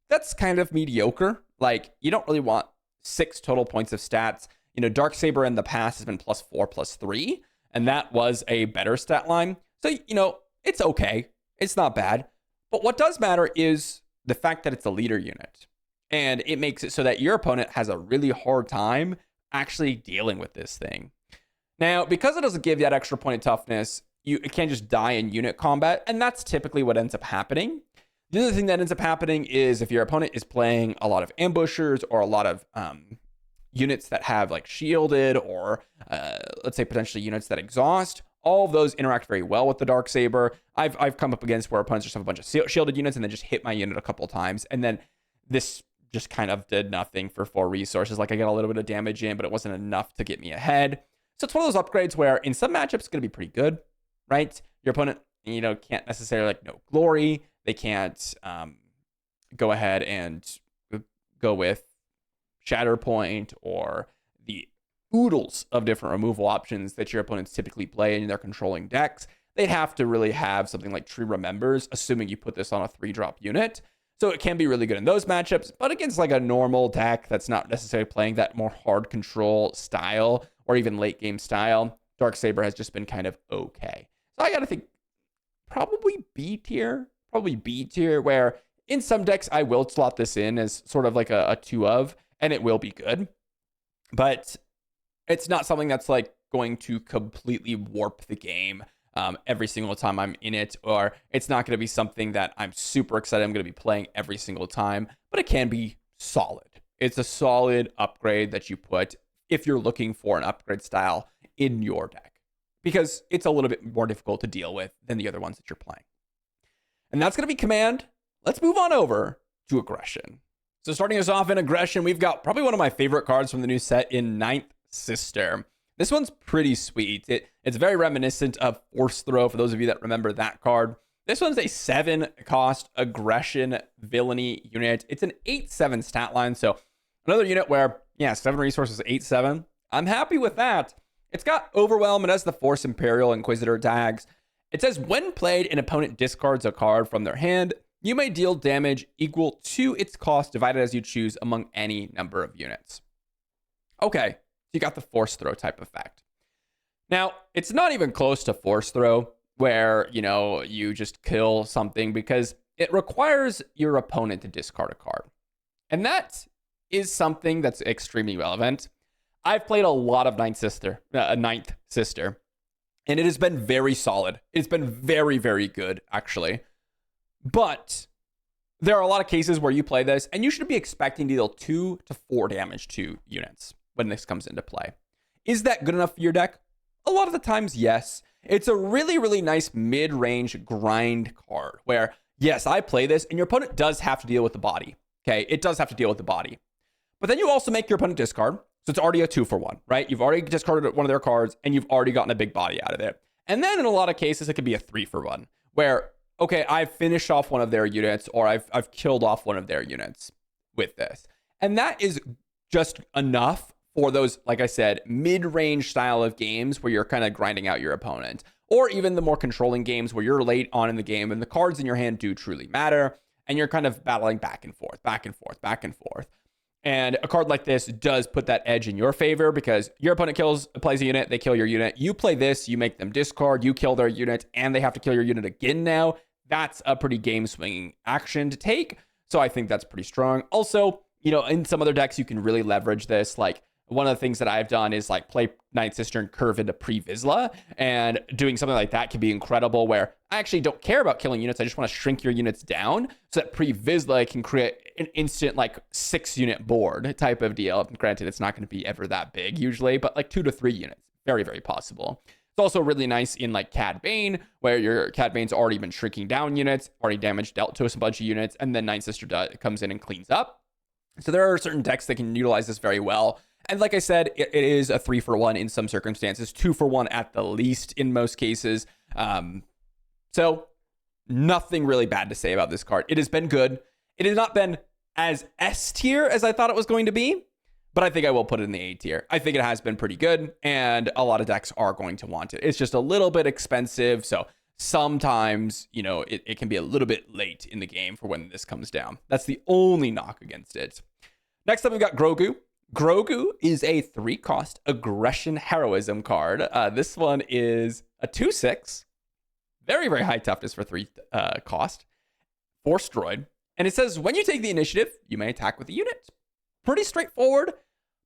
that's kind of mediocre. Like, you don't really want 6 total points of stats. Darksaber in the past has been +4/+3, and that was a better stat line. So, it's okay. It's not bad. But what does matter is the fact that it's a leader unit. And it makes it so that your opponent has a really hard time actually dealing with this thing. Now, because it doesn't give that extra point of toughness, it can't just die in unit combat, and that's typically what ends up happening. The other thing that ends up happening is if your opponent is playing a lot of ambushers or a lot of units that have like shielded or let's say potentially units that exhaust, all of those interact very well with the Darksaber. I've come up against where opponents just have a bunch of shielded units and then just hit my unit a couple of times, and then this just kind of did nothing for 4 resources. Like, I got a little bit of damage in, but it wasn't enough to get me ahead. So it's one of those upgrades where in some matchups it's going to be pretty good, right? Your opponent, can't necessarily no glory. They can't go ahead and go with Shatterpoint or the oodles of different removal options that your opponents typically play in their controlling decks. They'd have to really have something like Tree Remembers, assuming you put this on a 3-drop unit. So it can be really good in those matchups, but against like a normal deck that's not necessarily playing that more hard control style or even late game style, Darksaber has just been kind of okay. So I gotta think probably B tier, where in some decks I will slot this in as sort of like a 2 of, and it will be good. But It's not something that's like going to completely warp the game every single time I'm in it, or it's not going to be something that I'm super excited I'm going to be playing every single time, but it can be solid. It's a solid upgrade that you put if you're looking for an upgrade style in your deck, because it's a little bit more difficult to deal with than the other ones that you're playing. And that's going to be command. Let's move on over to aggression. So starting us off in aggression, we've got probably one of my favorite cards from the new set in Ninth Sister. This one's pretty sweet. It's very reminiscent of Force Throw, for those of you that remember that card. This one's a 7 cost aggression villainy unit. It's an 8/7 stat line, so another unit where, yeah, 7 resources, 8/7. I'm happy with that. It's got Overwhelm. It has the Force Imperial Inquisitor tags. It says, when played, an opponent discards a card from their hand. You may deal damage equal to its cost divided as you choose among any number of units. Okay, you got the Force Throw type effect. Now, it's not even close to Force Throw, where, you just kill something, because it requires your opponent to discard a card. And that is something that's extremely relevant. I've played a lot of Ninth Sister, and it has been very solid. It's been very, very good, actually. But there are a lot of cases where you play this, and you should be expecting to deal 2 to 4 damage to units when this comes into play. Is that good enough for your deck? A lot of the times, yes. It's a really, really nice mid-range grind card where, yes, I play this, and your opponent does have to deal with the body. Okay, it does have to deal with the body. But then you also make your opponent discard, so it's already a 2-for-1, right? You've already discarded one of their cards, and you've already gotten a big body out of it. And then in a lot of cases, it could be a 3-for-1, where, okay, I've finished off one of their units, or I've killed off one of their units with this. And that is just enough for those, like I said, mid-range style of games where you're kind of grinding out your opponent. Or even the more controlling games where you're late on in the game and the cards in your hand do truly matter, and you're kind of battling back and forth, back and forth, back and forth. And a card like this does put that edge in your favor, because your opponent plays a unit, they kill your unit. You play this, you make them discard, you kill their unit, and they have to kill your unit again now. That's a pretty game-swinging action to take. So I think that's pretty strong. Also, in some other decks, you can really leverage this. Like, one of the things that I've done is like play Ninth Sister and curve into pre-Vizsla, and doing something like that can be incredible, where I actually don't care about killing units. I just want to shrink your units down so that pre-Vizsla can create an instant like 6-unit board type of deal. Granted, it's not going to be ever that big usually, but like 2 to 3 units. Very, very possible. It's also really nice in like Cad Bane, where your Cad Bane's already been shrinking down units, already damage dealt to a bunch of units, and then Ninth Sister comes in and cleans up. So there are certain decks that can utilize this very well. And like I said, it is a 3-for-1 in some circumstances, 2-for-1 at the least in most cases. So nothing really bad to say about this card. It has been good. It has not been as S tier as I thought it was going to be, but I think I will put it in the A tier. I think it has been pretty good, and a lot of decks are going to want it. It's just a little bit expensive, so sometimes, it can be a little bit late in the game for when this comes down. That's the only knock against it. Next up, we've got Grogu. Grogu is a 3-cost aggression heroism card. This one is a 2/6. Very, very high toughness for 3 cost. Force droid. And it says, when you take the initiative, you may attack with a unit. Pretty straightforward,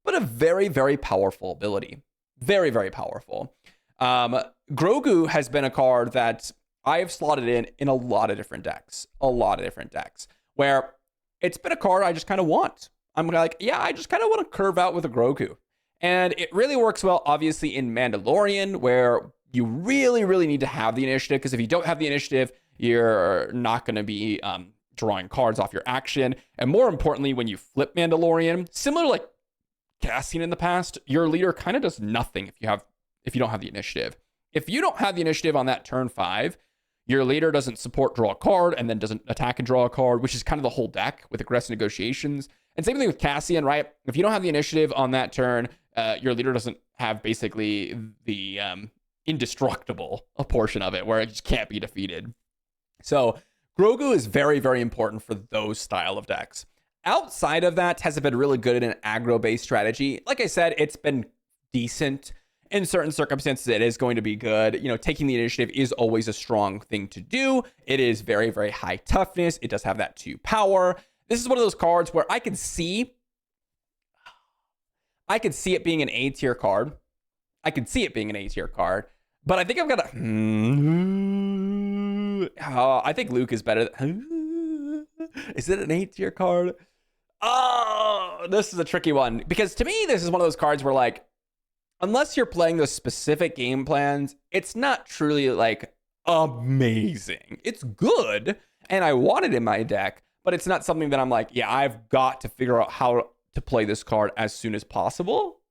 but a very, very powerful ability. Very, very powerful. Grogu has been a card that I've slotted in a lot of different decks. Where it's been a card I just kind of want. I'm like, yeah, I just kind of want to curve out with a Grogu. And it really works well, obviously, in Mandalorian, where you really, really need to have the initiative, because if you don't have the initiative, you're not going to be drawing cards off your action. And more importantly, when you flip Mandalorian, similar to like Cassian in the past, your leader kind of does nothing if you don't have the initiative. If you don't have the initiative on that turn 5, your leader doesn't support draw a card and then doesn't attack and draw a card, which is kind of the whole deck with aggressive negotiations. And same thing with Cassian, right? If you don't have the initiative on that turn, your leader doesn't have basically the indestructible portion of it, where it just can't be defeated. So Grogu is very, very important for those style of decks. Outside of that, has it been really good in an aggro-based strategy? Like I said, it's been decent. In certain circumstances, it is going to be good. Taking the initiative is always a strong thing to do. It is very, very high toughness. It does have that 2 power. This is one of those cards where I can see I could see it being an A tier card. I could see it being an A tier card. But I think I've got to... I think Luke is better. Is it an A tier card? Oh, this is a tricky one. Because to me, this is one of those cards where, like, unless you're playing those specific game plans, it's not truly, like, amazing. It's good, and I want it in my deck, but it's not something that I'm like, yeah, I've got to figure out how to play this card as soon as possible.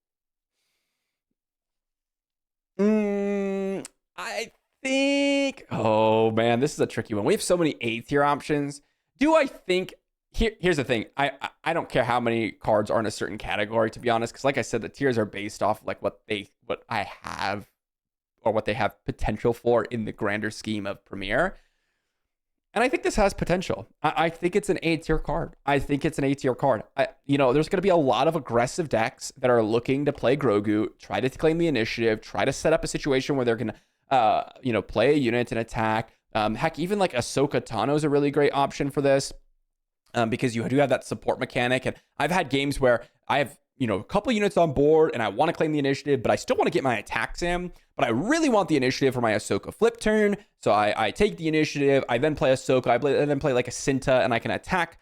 I think, oh man, this is a tricky one. We have so many A tier options. Do I think, here's the thing. I don't care how many cards are in a certain category, to be honest, because like I said, the tiers are based off like what I have or what they have potential for in the grander scheme of Premier. And I think this has potential. I think it's an A tier card. There's going to be a lot of aggressive decks that are looking to play Grogu, try to claim the initiative, try to set up a situation where they're going to, play a unit and attack. Heck, even like Ahsoka Tano is a really great option for this because you do have that support mechanic. And I've had games where I have, a couple units on board and I want to claim the initiative, but I still want to get my attacks in. But I really want the initiative for my Ahsoka flip turn. So I take the initiative. I then play Ahsoka. I then play like a Cinta, and I can attack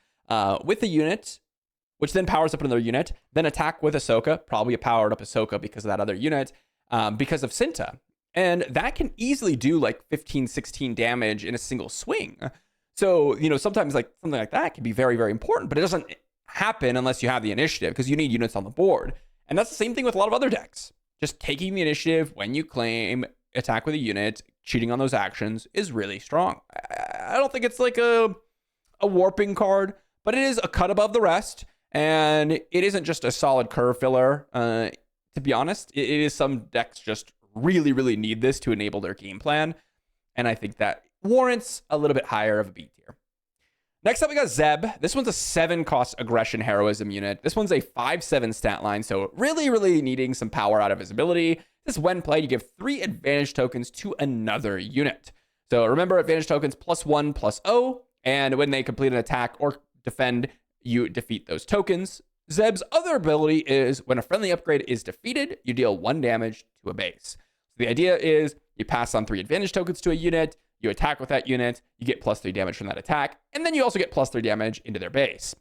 with the unit, which then powers up another unit. Then attack with Ahsoka, probably a powered up Ahsoka because of that other unit, because of Cinta. And that can easily do like 15, 16 damage in a single swing. So, sometimes like something like that can be very, very important, but it doesn't happen unless you have the initiative because you need units on the board. And that's the same thing with a lot of other decks. Just taking the initiative when you claim, attack with a unit, cheating on those actions is really strong. I don't think it's like a warping card, but it is a cut above the rest. And it isn't just a solid curve filler. To be honest, it is some decks just really, really need this to enable their game plan. And I think that warrants a little bit higher of a B tier. Next up, we got Zeb. This one's a 7-cost aggression heroism unit. This one's a 5/7 stat line, so really, really needing some power out of his ability. This, when played, you give 3 advantage tokens to another unit. So remember, advantage tokens +1/+0, and when they complete an attack or defend, you defeat those tokens. Zeb's other ability is when a friendly upgrade is defeated, you deal 1 damage to a base. So the idea is you pass on 3 advantage tokens to a unit, you attack with that unit, you get +3 damage from that attack, and then you also get +3 damage into their base.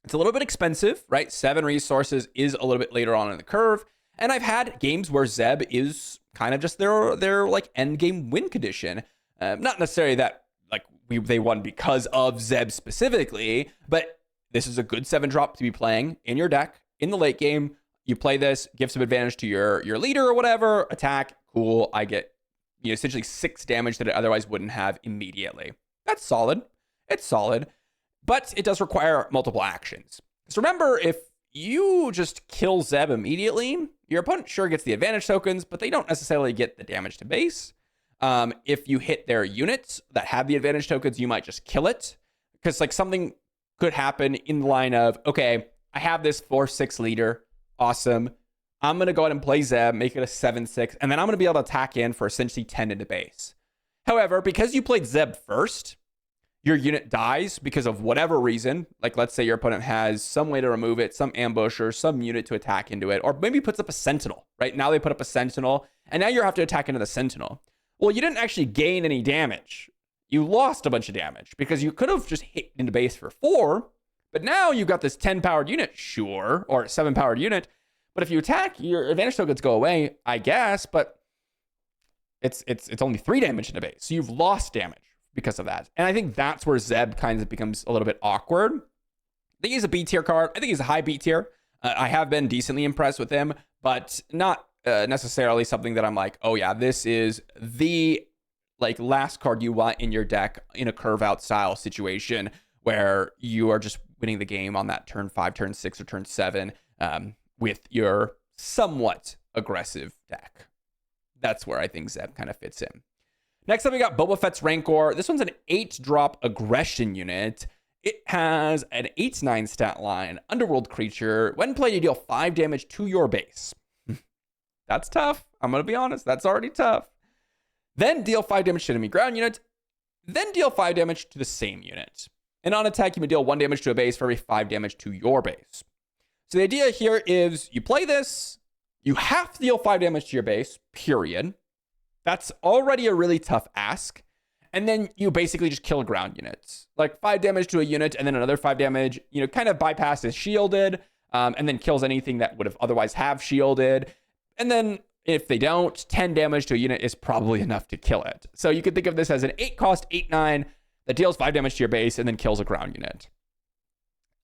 It's a little bit expensive, right? 7 resources is a little bit later on in the curve, and I've had games where Zeb is kind of just their like end game win condition. Not necessarily that like they won because of Zeb specifically, but this is a good 7-drop to be playing in your deck in the late game. You play this, give some advantage to your leader or whatever, attack, cool, I get essentially 6 damage that it otherwise wouldn't have immediately. That's solid. It's solid, but it does require multiple actions. So remember, if you just kill Zeb immediately, your opponent sure gets the advantage tokens, but they don't necessarily get the damage to base. If you hit their units that have the advantage tokens, you might just kill it because like something could happen in the line of, okay, I have this 4/6 leader. Awesome. I'm going to go ahead and play Zeb, make it a 7/6, and then I'm going to be able to attack in for essentially 10 into base. However, because you played Zeb first, your unit dies because of whatever reason. Like, let's say your opponent has some way to remove it, some ambush or some unit to attack into it, or maybe puts up a sentinel, right? Now they put up a sentinel, and now you have to attack into the sentinel. Well, you didn't actually gain any damage. You lost a bunch of damage because you could have just hit into base for 4, but now you've got this 10-powered unit, sure, or 7-powered unit. But if you attack, your advantage tokens go away, I guess, but it's only 3 damage into base. So you've lost damage because of that. And I think that's where Zeb kind of becomes a little bit awkward. I think he's a B tier card. I think he's a high B tier. I have been decently impressed with him, but not necessarily something that I'm like, oh yeah, this is the like last card you want in your deck in a curve out style situation where you are just winning the game on that turn 5, turn 6, or turn 7. With your somewhat aggressive deck. That's where I think Zeb kind of fits in. Next up, we got Boba Fett's Rancor. This one's an 8-drop aggression unit. It has an 8/9 stat line, underworld creature. When played, you deal 5 damage to your base. That's tough. I'm going to be honest. That's already tough. Then deal 5 damage to enemy ground unit. Then deal 5 damage to the same unit. And on attack, you may deal 1 damage to a base for every 5 damage to your base. So the idea here is you play this, you have to deal 5 damage to your base, period. That's already a really tough ask. And then you basically just kill ground units. Like 5 damage to a unit and then another 5 damage, kind of bypasses shielded, and then kills anything that would have otherwise have shielded. And then if they don't, 10 damage to a unit is probably enough to kill it. So you could think of this as an 8 cost, 8/9 that deals 5 damage to your base and then kills a ground unit.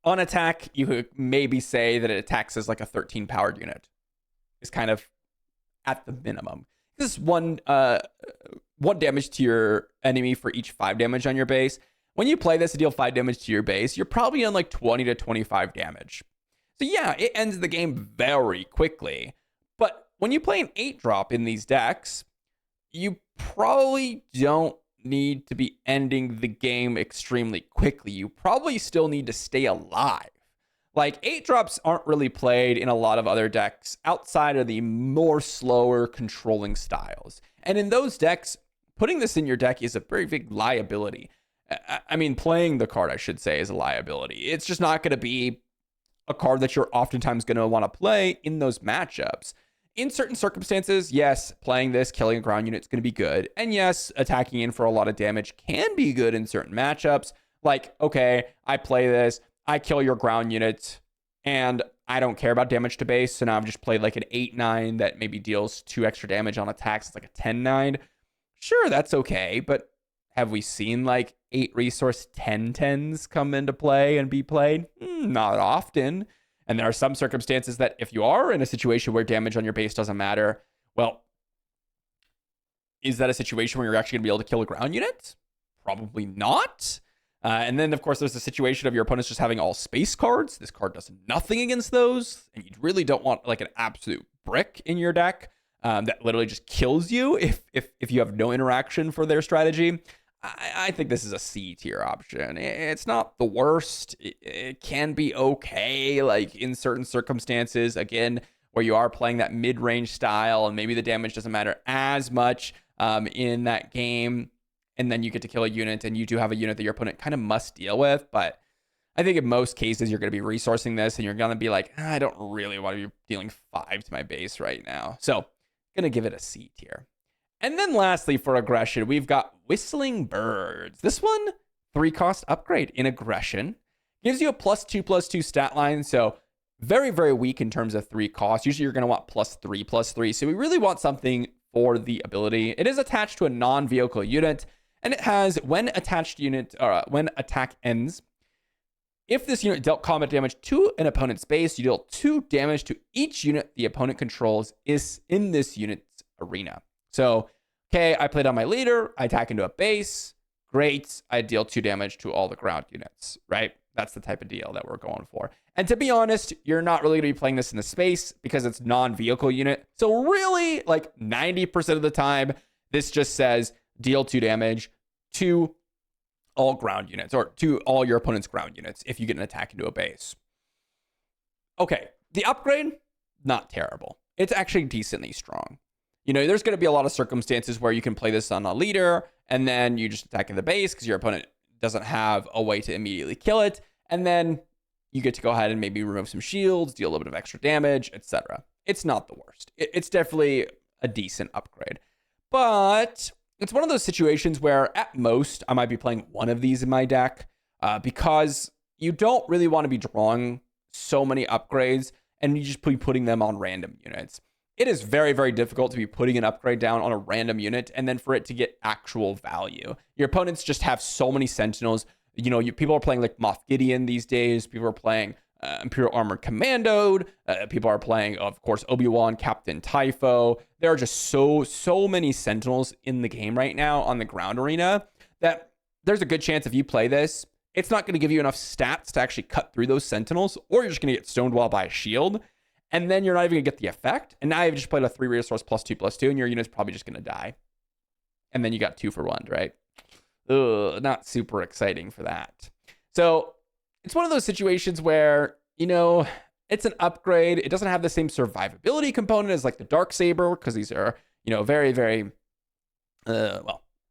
On attack, you could maybe say that it attacks as like a 13 powered unit. It's kind of at the minimum. This is one damage to your enemy for each 5 damage on your base. When you play this to deal 5 damage to your base, you're probably on like 20 to 25 damage. So yeah, it ends the game very quickly. But when you play an 8-drop in these decks, you probably don't need to be ending the game extremely quickly. You probably still need to stay alive. Like 8-drops aren't really played in a lot of other decks outside of the more slower controlling styles. And in those decks, putting this in your deck is a very big liability. I mean, playing the card, I should say, is a liability. It's just not going to be a card that you're oftentimes going to want to play in those matchups. In certain circumstances, yes, playing this, killing a ground unit is going to be good. And yes, attacking in for a lot of damage can be good in certain matchups. Like, okay, I play this, I kill your ground unit, and I don't care about damage to base. So now I've just played like an 8/9 that maybe deals 2 extra damage on attacks. It's like a 10/9. Sure, that's okay. But have we seen like 8 resource 10/10s come into play and be played? Not often. And there are some circumstances that if you are in a situation where damage on your base doesn't matter, well, is that a situation where you're actually going to be able to kill a ground unit? Probably not. And then, of course, there's the situation of your opponents just having all space cards. This card does nothing against those. And you really don't want like an absolute brick in your deck that literally just kills you if you have no interaction for their strategy. I think this is a C tier option. It's not the worst. It can be okay, like in certain circumstances, again, where you are playing that mid-range style and maybe the damage doesn't matter as much in that game. And then you get to kill a unit and you do have a unit that your opponent kind of must deal with. But I think in most cases, you're going to be resourcing this and you're going to be like, I don't really want to be dealing 5 to my base right now. So I'm going to give it a C tier. And then lastly, for aggression, we've got Whistling Birds. This one, 3 cost upgrade in aggression. Gives you a +2/+2 stat line. So very, very weak in terms of 3 costs. Usually you're going to want +3/+3. So we really want something for the ability. It is attached to a non-vehicle unit. And it has when attack ends, if this unit dealt combat damage to an opponent's base, you deal 2 damage to each unit the opponent controls is in this unit's arena. So, okay, I played on my leader, I attack into a base, great, I deal 2 damage to all the ground units, right? That's the type of deal that we're going for. And to be honest, you're not really going to be playing this in the space because it's non-vehicle unit. So really, like 90% of the time, this just says deal 2 damage to all ground units or to all your opponent's ground units if you get an attack into a base. Okay, the upgrade, not terrible. It's actually decently strong. There's going to be a lot of circumstances where you can play this on a leader and then you just attack in the base because your opponent doesn't have a way to immediately kill it. And then you get to go ahead and maybe remove some shields, deal a little bit of extra damage, etc. It's not the worst. It's definitely a decent upgrade. But it's one of those situations where at most I might be playing one of these in my deck because you don't really want to be drawing so many upgrades and you just be putting them on random units. It is very, very difficult to be putting an upgrade down on a random unit and then for it to get actual value. Your opponents just have so many Sentinels. People are playing like Moff Gideon these days. People are playing Imperial Armored Commandoed. People are playing, of course, Obi-Wan, Captain Typho. There are just so many Sentinels in the game right now on the ground arena that there's a good chance if you play this, it's not going to give you enough stats to actually cut through those Sentinels, or you're just going to get stonewalled by a shield. And then you're not even going to get the effect. And now you've just played a 3 resource +2/+2, and your unit's probably just going to die. And then you got 2 for 1, right? Ugh, not super exciting for that. So it's one of those situations where, it's an upgrade. It doesn't have the same survivability component as like the Darksaber, because these are, very, very,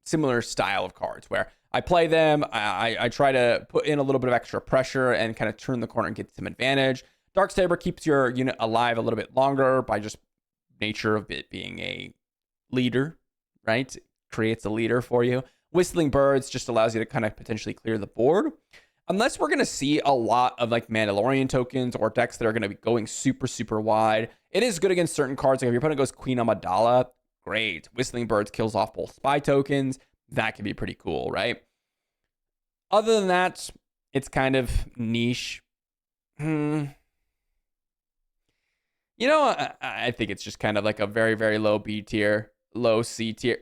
similar style of cards where I play them. I try to put in a little bit of extra pressure and kind of turn the corner and get some advantage. Darksaber keeps your unit alive a little bit longer by just nature of it being a leader, right? It creates a leader for you. Whistling Birds just allows you to kind of potentially clear the board. Unless we're going to see a lot of like Mandalorian tokens or decks that are going to be going super, super wide, it is good against certain cards. Like if your opponent goes Queen Amidala, great. Whistling Birds kills off both spy tokens. That could be pretty cool, right? Other than that, it's kind of niche. You know, I think it's just kind of like a very, very low B tier, low C tier,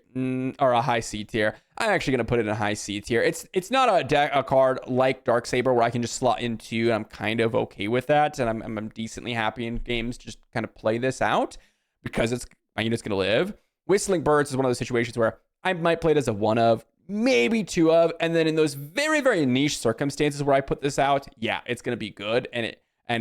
or a high C tier. I'm actually going to put it in a high C tier. It's not a card like Darksaber where I can just slot into, and I'm kind of okay with that, and I'm decently happy in games just kind of play this out because my unit's going to live. Whistling Birds is one of those situations where I might play it as a 1 of, maybe 2 of, and then in those very, very niche circumstances where I put this out, yeah, it's going to be good, and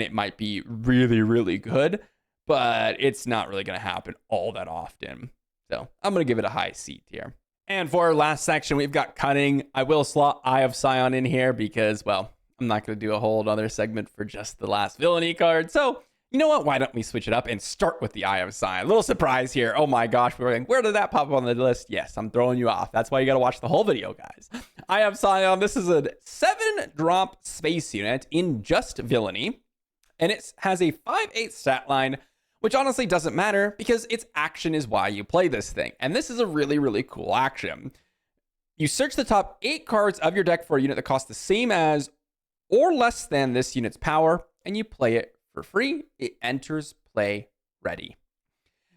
it might be really, really good, but it's not really going to happen all that often. So I'm going to give it a high C tier. And for our last section, we've got Cunning. I will slot Eye of Scion in here because, well, I'm not going to do a whole other segment for just the last villainy card. So, you know what? Why don't we switch it up and start with the Eye of Scion? A little surprise here. Oh my gosh, we were like, where did that pop up on the list? Yes, I'm throwing you off. That's why you got to watch the whole video, guys. Eye of Scion, this is a 7-drop space unit in just villainy. And it has a 5/8 stat line, which honestly doesn't matter because its action is why you play this thing. And this is a really, really cool action. You search the top 8 cards of your deck for a unit that costs the same as or less than this unit's power, and you play it for free. It enters play ready.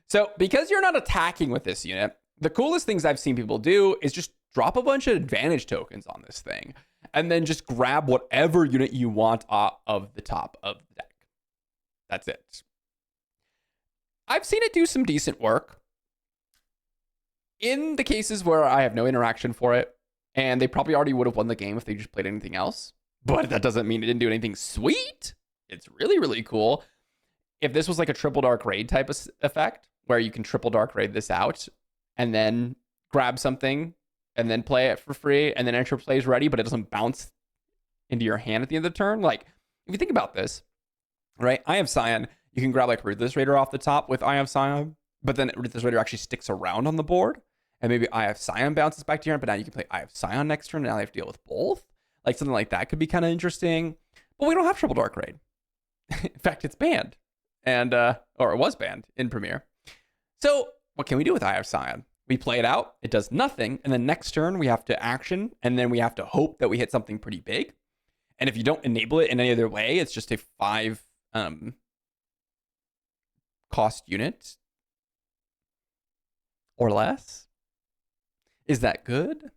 So because you're not attacking with this unit, the coolest things I've seen people do is just drop a bunch of advantage tokens on this thing and then just grab whatever unit you want off of the top of the deck. That's it. I've seen it do some decent work in the cases where I have no interaction for it, and they probably already would have won the game if they just played anything else. But that doesn't mean it didn't do anything sweet. It's really, really cool. If this was like a triple dark raid type of effect, where you can triple dark raid this out and then grab something and then play it for free and then enter plays ready, but it doesn't bounce into your hand at the end of the turn. Like, if you think about this, right? Eye of Scion, you can grab like Ruthless Raider off the top with Eye of Scion, but then Ruthless Raider actually sticks around on the board, and maybe Eye of Scion bounces back to your hand, but now you can play Eye of Scion next turn, and now they have to deal with both. Like, something like that could be kind of interesting, but we don't have Triple Dark Raid. In fact, it's banned, and or it was banned in Premiere. So what can we do with Eye of Scion? We play it out, it does nothing, and then next turn we have to action, and then we have to hope that we hit something pretty big. And if you don't enable it in any other way, it's just a 5 cost unit or less. Is that good?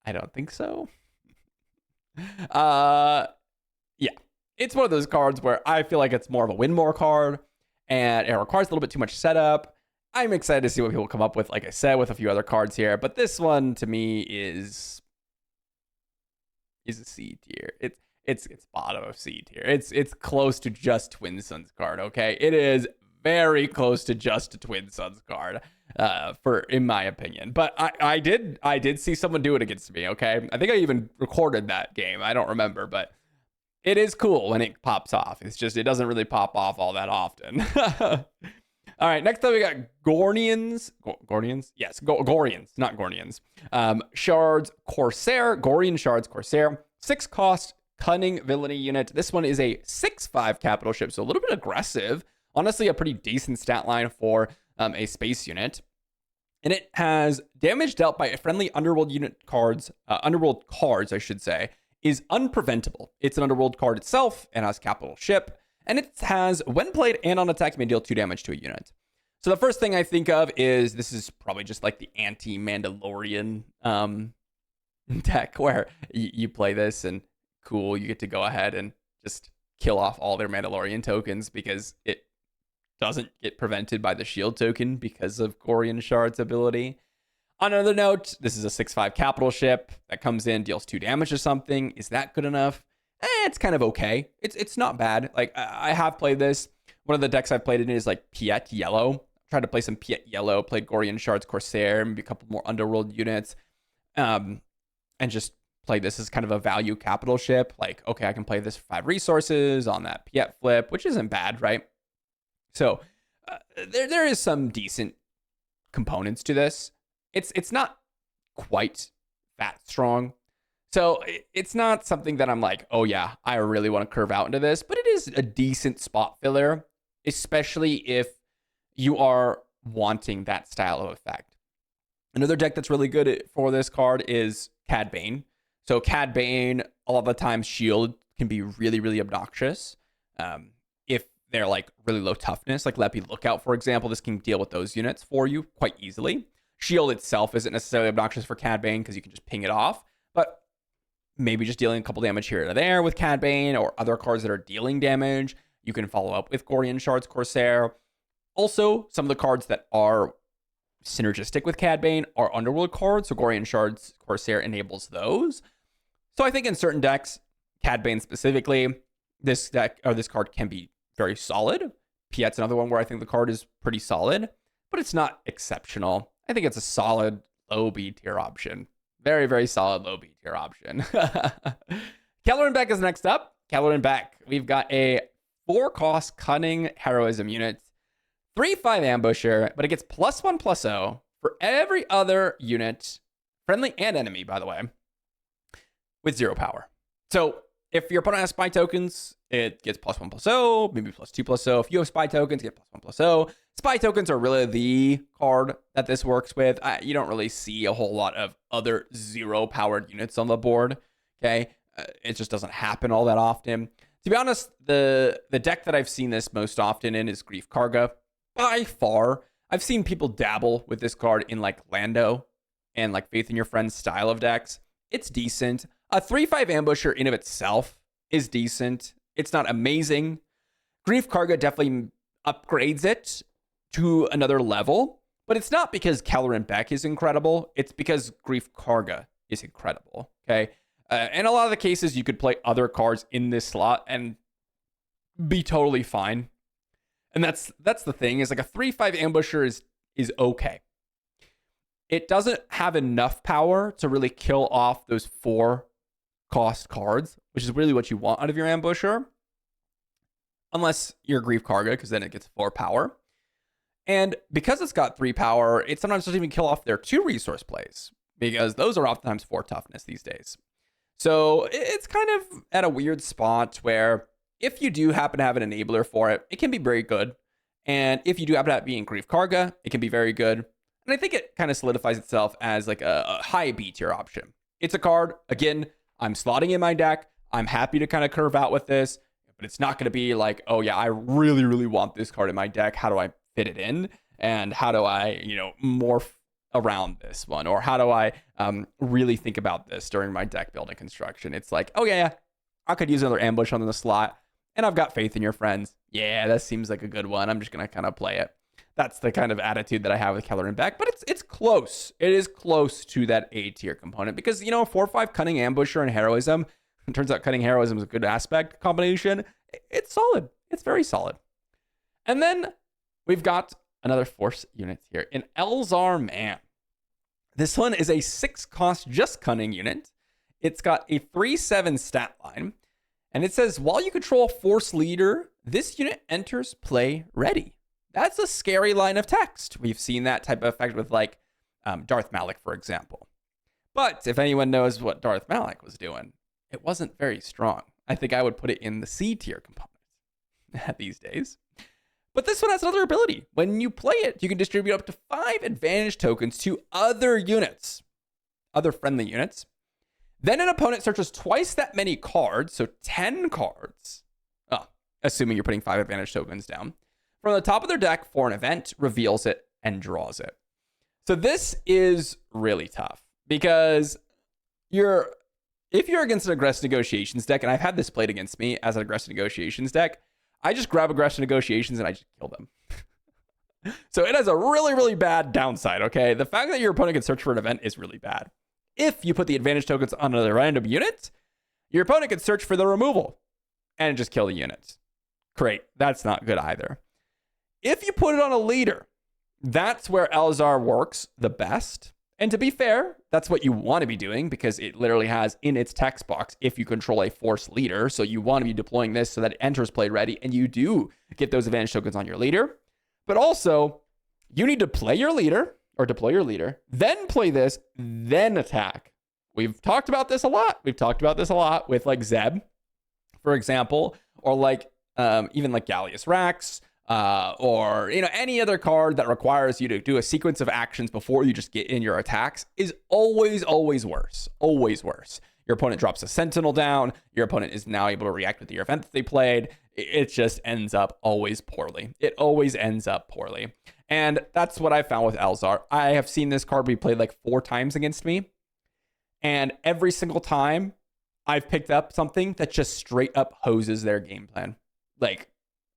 I don't think so. Yeah, it's one of those cards where I feel like it's more of a win more card, and it requires a little bit too much setup. I'm excited to see what people come up with, like I said, with a few other cards here, but this one to me is a C tier. It's bottom of C tier. It's close to just Twin Suns card, okay? It is very close to just a Twin Suns card, in my opinion. But I did see someone do it against me, okay? I think I even recorded that game. I don't remember, but it is cool when it pops off. It's just, it doesn't really pop off all that often. All right, next up we got Gornians. Gornians? Yes, Gorians, not Gornians. Shards Corsair, Gorian Shards Corsair. 6 cost, Cunning villainy unit. This one is a 6/5 capital ship, so a little bit aggressive. Honestly, a pretty decent stat line for a space unit. And it has damage dealt by friendly underworld cards, I should say, is unpreventable. It's an underworld card itself and has capital ship. And it has, when played and on attack, you may deal 2 damage to a unit. So the first thing I think of is this is probably just like the anti-Mandalorian deck where you play this and cool, you get to go ahead and just kill off all their Mandalorian tokens because it doesn't get prevented by the shield token because of Gorian Shard's ability. On another note, this is a 6/5 capital ship that comes in, deals 2 damage to something. Is that good enough? It's kind of okay. It's not bad. Like, I have played this. One of the decks I've played in is like Piet Yellow. Tried to play some Piet Yellow, played Gorian Shards Corsair, maybe a couple more Underworld units, and just play this as kind of a value capital ship. Like, okay, I can play this for 5 resources on that Piet flip, which isn't bad, right? So there is some decent components to this. It's not quite that strong. So it's not something that I'm like, oh yeah, I really want to curve out into this, but it is a decent spot filler, especially if you are wanting that style of effect. Another deck that's really good for this card is Cad Bane. So Cad Bane, a lot of the times shield can be really, really obnoxious. If they're like really low toughness, like Leppy Lookout, for example, this can deal with those units for you quite easily. Shield itself isn't necessarily obnoxious for Cad Bane because you can just ping it off, but maybe just dealing a couple damage here or there with Cad Bane or other cards that are dealing damage. You can follow up with Gorian Shards Corsair. Also, some of the cards that are synergistic with Cad Bane are Underworld cards, so Gorian Shards Corsair enables those. So I think in certain decks, Cad Bane specifically, this deck or this card can be very solid. Piet's another one where I think the card is pretty solid, but it's not exceptional. I think it's a solid low B tier option. Very, very solid low B tier option. Keller and Beck is next up. Keller and Beck. We've got a 4-cost Cunning Heroism unit. 3/5 Ambusher, but it gets +1/+0 for every other unit, friendly and enemy, by the way, with 0 power. So if your opponent has spy tokens, it gets +1/+0, maybe +2/+0. If you have spy tokens, you get +1/+0. Spy tokens are really the card that this works with. You don't really see a whole lot of other 0-powered units on the board, okay? It just doesn't happen all that often. To be honest, the deck that I've seen this most often in is Grief Karga. By far, I've seen people dabble with this card in like Lando and like Faith in Your Friends style of decks. It's decent. A 3/5 Ambusher in of itself is decent. It's not amazing. Grief Karga definitely upgrades it to another level, but it's not because Keller and Beck is incredible. It's because Grief Karga is incredible, okay? In a lot of the cases, you could play other cards in this slot and be totally fine. And that's the thing, is like a 3/5 Ambusher is okay. It doesn't have enough power to really kill off those 4-cost cards, which is really what you want out of your Ambusher. Unless you're Grief Karga, because then it gets 4 power. And because it's got 3 power, it sometimes doesn't even kill off their 2 resource plays, because those are oftentimes 4 toughness these days. So it's kind of at a weird spot where if you do happen to have an enabler for it, it can be very good. And if you do happen to be in Grief Karga, it can be very good. And I think it kind of solidifies itself as like a high B tier option. It's a card, again, I'm slotting in my deck. I'm happy to kind of curve out with this, but it's not going to be like, oh yeah, I really, really want this card in my deck. How do I fit it in? And how do I, morph around this one? Or how do I really think about this during my deck building construction? It's like, oh yeah, I could use another ambush on the slot. And I've got Faith in Your Friends. Yeah, that seems like a good one. I'm just going to kind of play it. That's the kind of attitude that I have with Keller and Beck. But it's close. It is close to that A tier component. Because, 4/5 Cunning Ambusher and Heroism. It turns out Cunning Heroism is a good aspect combination. It's solid. It's very solid. And then we've got another Force unit here. An Elzar Man. This one is a 6-cost just Cunning unit. It's got a 3/7 stat line. And it says, while you control Force Leader, this unit enters play ready. That's a scary line of text. We've seen that type of effect with like Darth Malak, for example. But if anyone knows what Darth Malak was doing, it wasn't very strong. I think I would put it in the C tier component these days. But this one has another ability. When you play it, you can distribute up to 5 advantage tokens to other units, other friendly units. Then an opponent searches twice that many cards, so 10 cards, assuming you're putting 5 advantage tokens down, from the top of their deck for an event, reveals it, and draws it. So this is really tough, because if you're against an Aggressive Negotiations deck, and I've had this played against me as an Aggressive Negotiations deck, I just grab Aggressive Negotiations and I just kill them. So it has a really, really bad downside, okay? The fact that your opponent can search for an event is really bad. If you put the advantage tokens on another random unit, your opponent can search for the removal and just kill the unit. Great. That's not good either. If you put it on a leader, that's where Elzar works the best. And to be fair, that's what you want to be doing because it literally has in its text box if you control a force leader. So you want to be deploying this so that it enters play ready and you do get those advantage tokens on your leader. But also, you need to play your leader or deploy your leader, then play this, then attack. We've talked about this a lot. We've talked about this a lot with like Zeb, for example, or like even like Gallius Rax, or any other card that requires you to do a sequence of actions before you just get in your attacks is always worse. Always worse. Your opponent drops a sentinel down. Your opponent is now able to react with the event that they played. It just ends up always poorly. It always ends up poorly. And that's what I found with Elzar. I have seen this card be played like 4 times against me. And every single time I've picked up something that just straight up hoses their game plan. Like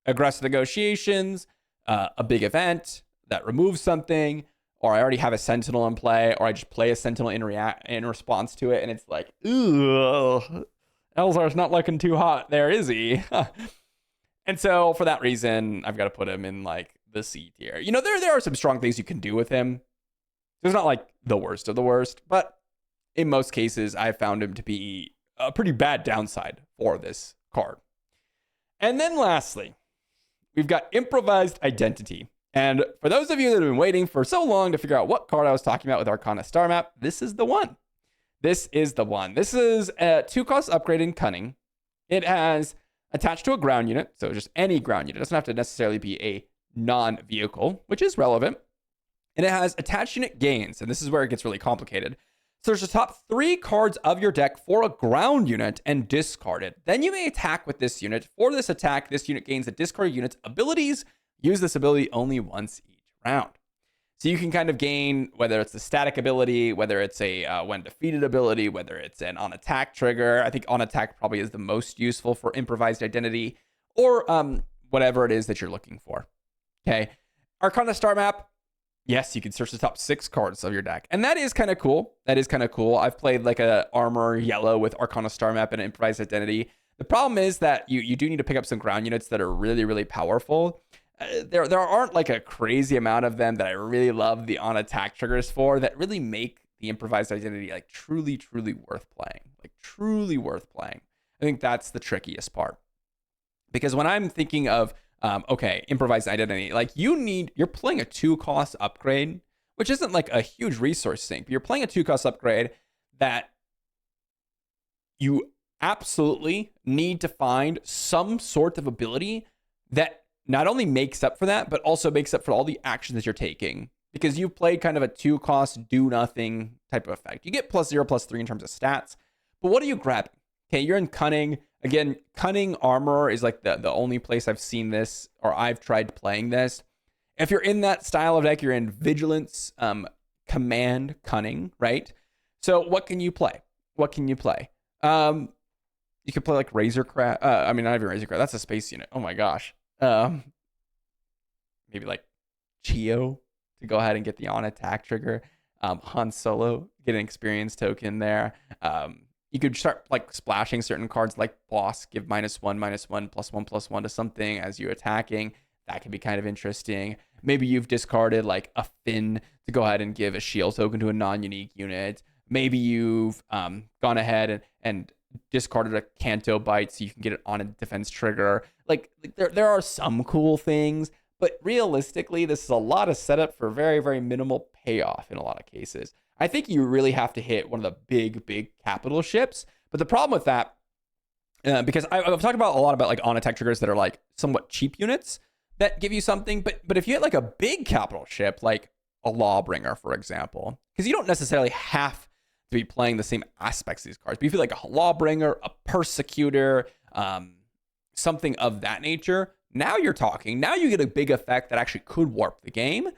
aggressive negotiations, a big event that removes something, or I already have a sentinel in play, or I just play a sentinel in response to it, and it's like, ugh, Elzar's not looking too hot there, is he? And so for that reason, I've got to put him in like the C tier. There are some strong things you can do with him. There's not like the worst of the worst, but in most cases, I've found him to be a pretty bad downside for this card. And then lastly, we've got Improvised Identity. And for those of you that have been waiting for so long to figure out what card I was talking about with Arcana Star Map, this is the one. This is the one. This is a 2-cost upgrade in Cunning. It has attached to a ground unit, so just any ground unit. It doesn't have to necessarily be a non-vehicle, which is relevant. And it has attached unit gains, and this is where it gets really complicated. So there's the top 3 cards of your deck for a ground unit and discard it. Then you may attack with this unit. For this attack, this unit gains the discarded unit's abilities. Use this ability only once each round. So you can kind of gain, whether it's the static ability, whether it's a when defeated ability, whether it's an on attack trigger. I think on attack probably is the most useful for Improvised Identity, or whatever it is that you're looking for. Okay. Arcana Star Map. Yes, you can search the top 6 cards of your deck. And that is kind of cool. I've played like a armor yellow with Arcana Star Map and Improvised Identity. The problem is that you do need to pick up some ground units that are really, really powerful. There aren't like a crazy amount of them that I really love the on attack triggers for that really make the Improvised Identity like truly, truly worth playing. Like truly worth playing. I think that's the trickiest part. Because when I'm thinking of Improvised Identity, like you're playing a 2-cost upgrade, which isn't like a huge resource sink, but you're playing a 2-cost upgrade that you absolutely need to find some sort of ability that not only makes up for that, but also makes up for all the actions that you're taking. Because you've played kind of a 2-cost do nothing type of effect. You get +0, +3 in terms of stats, but what are you grabbing? Okay, you're in Cunning. Again, Cunning Armor is like the only place I've seen this, or I've tried playing this. If you're in that style of deck, you're in Vigilance, Command, Cunning, right? So what can you play? You could play like Razorcraft. Not even Razorcraft. That's a space unit. Oh my gosh. Maybe like Chio to go ahead and get the on attack trigger. Han Solo, get an experience token there. You could start like splashing certain cards like Boss, give -1/-1, +1/+1 to something as you're attacking. That could be kind of interesting. Maybe you've discarded like a Finn to go ahead and give a shield token to a non-unique unit. Maybe you've gone ahead and discarded a Canto Bite so you can get it on a defense trigger. Like there are some cool things, but realistically, this is a lot of setup for very, very minimal payoff in a lot of cases. I think you really have to hit one of the big capital ships. But the problem with that, because I've talked about a lot about like on attack triggers that are like somewhat cheap units that give you something. But if you hit like a big capital ship, like a Lawbringer, for example, because you don't necessarily have to be playing the same aspects of these cards. But if you feel like a Lawbringer, a Persecutor, something of that nature, now you're talking. Now you get a big effect that actually could warp the game.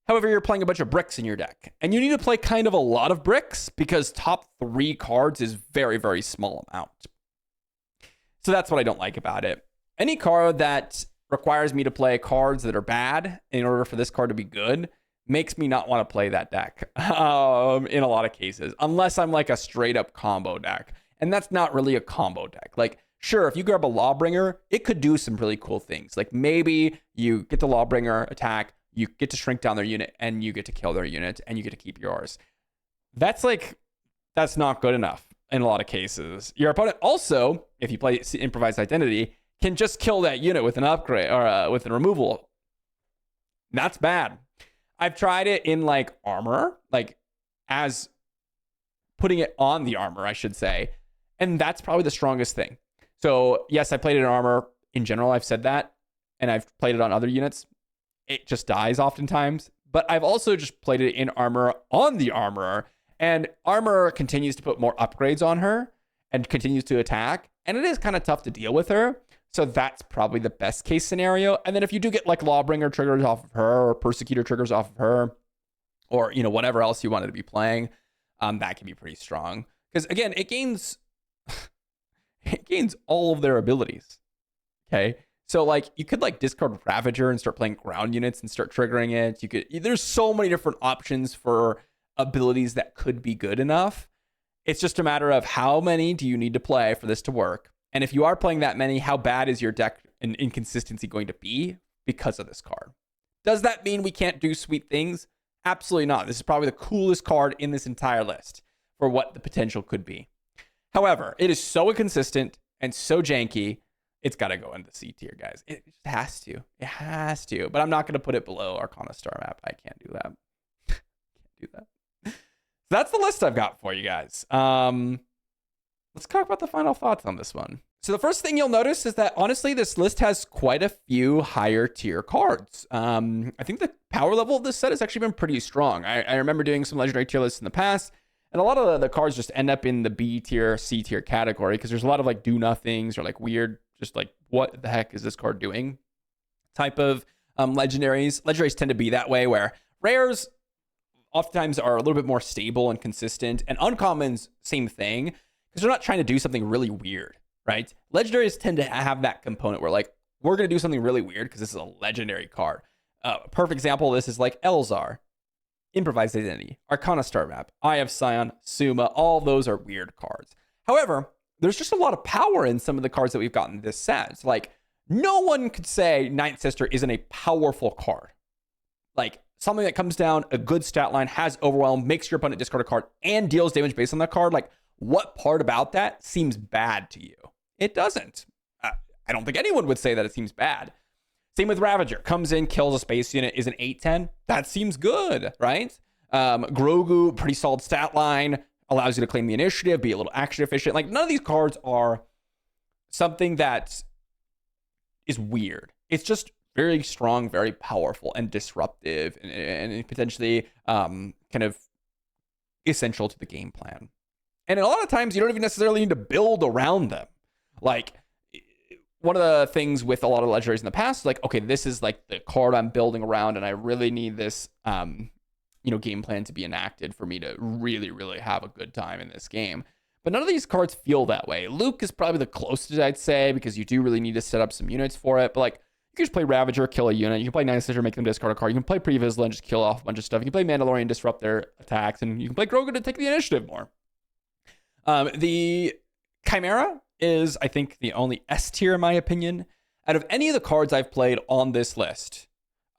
However, you're playing a bunch of bricks in your deck, and you need to play kind of a lot of bricks because top 3 cards is very, very small amount. So that's what I don't like about it. Any card that requires me to play cards that are bad in order for this card to be good makes me not want to play that deck in a lot of cases, unless I'm like a straight up combo deck. And that's not really a combo deck. Like, sure, if you grab a Lawbringer, it could do some really cool things. Like maybe you get the Lawbringer attack, You get to shrink down their unit, and you get to kill their unit, and you get to keep yours. That's not good enough in a lot of cases. Your opponent also, if you play Improvised Identity, can just kill that unit with an upgrade or with a removal. That's bad. I've tried it in like armor, like as putting it on the armor, I should say. And that's probably the strongest thing. So yes, I played it in armor. In general, I've said that. And I've played it on other units. It just dies oftentimes. But I've also just played it in armor on the armorer. And armor continues to put more upgrades on her and continues to attack. And it is kind of tough to deal with her. So that's probably the best case scenario. And then if you do get like Lawbringer triggers off of her or Persecutor triggers off of her or, you know, whatever else you wanted to be playing, that can be pretty strong. Because again, it gains all of their abilities. Okay. So like you could like discard Ravager and start playing ground units and start triggering it. There's so many different options for abilities that could be good enough. It's just a matter of how many do you need to play for this to work? And if you are playing that many, how bad is your deck and inconsistency going to be because of this card? Does that mean we can't do sweet things? Absolutely not. This is probably the coolest card in this entire list for what the potential could be. However, it is so inconsistent and so janky, it's got to go into C tier, guys. It just has to. It has to. But I'm not going to put it below Arcana Star Map. I can't do that. Can't do that. So that's the list I've got for you guys. Let's talk about the final thoughts on this one. So the first thing you'll notice is that, honestly, this list has quite a few higher tier cards. I think the power level of this set has actually been pretty strong. I remember doing some legendary tier lists in the past, and a lot of the cards just end up in the B tier, C tier category because there's a lot of like do nothings or like weird, just like what the heck is this card doing type of legendaries. Legendaries tend to be that way, where rares oftentimes are a little bit more stable and consistent, and uncommons, same thing, because they're not trying to do something really weird, right? Legendaries tend to have that component where like, we're going to do something really weird because this is a legendary card. A perfect example of this is like Elzar, Improvised Identity, Arcana Star Map, Eye of Sion, Summa. All those are weird cards. However, there's just a lot of power in some of the cards that we've gotten this set. So like, no one could say Ninth Sister isn't a powerful card. Like, something that comes down, a good stat line, has overwhelm, makes your opponent discard a card, and deals damage based on that card. Like, what part about that seems bad to you? It doesn't. I don't think anyone would say that it seems bad. Same with Ravager. Comes in, kills a space unit, is an 8/10. That seems good, right? Grogu, pretty solid stat line, allows you to claim the initiative, be a little action efficient. Like, none of these cards are something that is weird. It's just very strong, very powerful, and disruptive, and potentially kind of essential to the game plan. And a lot of times, you don't even necessarily need to build around them. Like, one of the things with a lot of legendaries in the past, like, okay, this is like the card I'm building around, and I really need this, game plan to be enacted for me to really, really have a good time in this game. But none of these cards feel that way. Luke is probably the closest, I'd say, because you do really need to set up some units for it. But like, you can just play Ravager, kill a unit. You can play Ninth Sister, make them discard a card. You can play Pre-Vizsla and just kill off a bunch of stuff. You can play Mandalorian, disrupt their attacks, and you can play Grogu to take the initiative more. The Chimera is, I think, the only S tier, in my opinion. Out of any of the cards I've played on this list,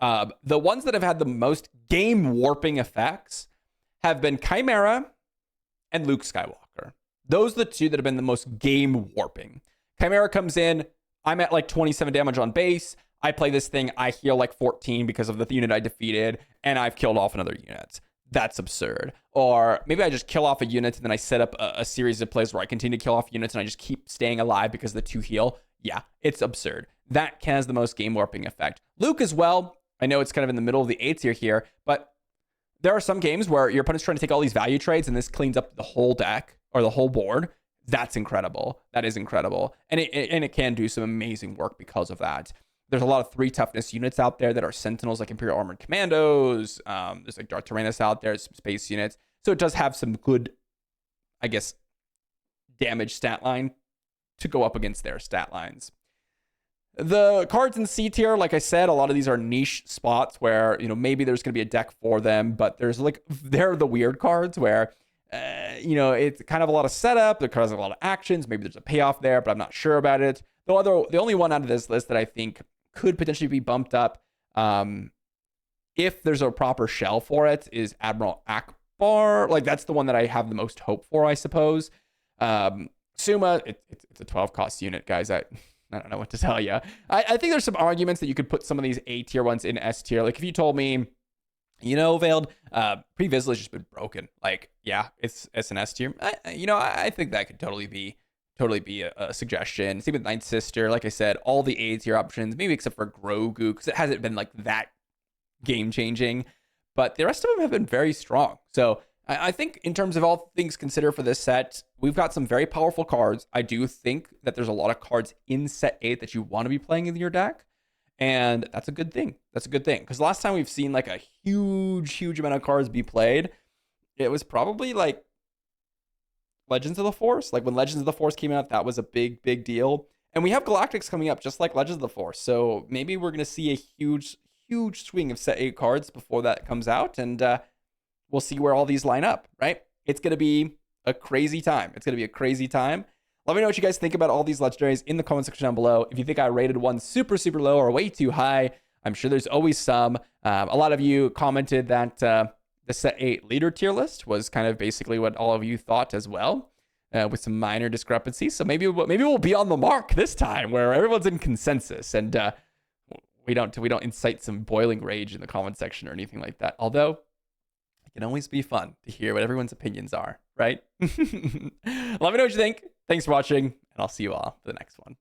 the ones that have had the most game warping effects have been Chimera and Luke Skywalker. Those are the two that have been the most game warping. Chimera comes in, I'm at like 27 damage on base. I play this thing, I heal like 14 because of the unit I defeated, and I've killed off another unit. That's absurd. Or maybe I just kill off a unit and then I set up a series of plays where I continue to kill off units and I just keep staying alive because the two heal. Yeah, it's absurd. That has the most game warping effect. Luke as well. I know it's kind of in the middle of the A tier here, but there are some games where your opponent's trying to take all these value trades and this cleans up the whole deck or the whole board. That's incredible. That is incredible. And it can do some amazing work because of that. There's a lot of 3 toughness units out there that are Sentinels, like Imperial Armored Commandos. There's like Darth Tyrannus out there, some space units. So it does have some good, I guess, damage stat line to go up against their stat lines. The cards in C tier, like I said, a lot of these are niche spots where, maybe there's going to be a deck for them, but they're the weird cards where, it's kind of a lot of setup. They're causing a lot of actions. Maybe there's a payoff there, but I'm not sure about it. The only one out of this list that I think could potentially be bumped up if there's a proper shell for it, is Admiral Akbar. Like, that's the one that I have the most hope for, I suppose. Suma, it's a 12 cost unit, guys. I don't know what to tell you. I think there's some arguments that you could put some of these A tier ones in S tier. Like, if you told me, Veiled, Pre-Vizsla has just been broken. Like, yeah, it's an S tier. I think that could totally be a suggestion. Same with Ninth Sister. Like I said, all the A tier options, maybe except for Grogu, because it hasn't been like that game changing. But the rest of them have been very strong. So I think in terms of all things considered for this set, we've got some very powerful cards. I do think that there's a lot of cards in set 8 that you want to be playing in your deck. And that's a good thing. That's a good thing. Because last time we've seen like a huge amount of cards be played, it was probably like Legends of the Force. Like when Legends of the Force came out, that was a big deal. And we have Galactics coming up just like Legends of the Force. So maybe we're going to see a huge swing of set 8 cards before that comes out. And we'll see where all these line up, right? It's going to be a crazy time. It's going to be a crazy time. Let me know what you guys think about all these legendaries in the comment section down below. If you think I rated one super low or way too high, I'm sure there's always some. A lot of you commented that the set 8 leader tier list was kind of basically what all of you thought as well, with some minor discrepancies. So maybe we'll be on the mark this time where everyone's in consensus and we don't incite some boiling rage in the comment section or anything like that. Although it can always be fun to hear what everyone's opinions are, right? Let me know what you think. Thanks for watching, and I'll see you all for the next one.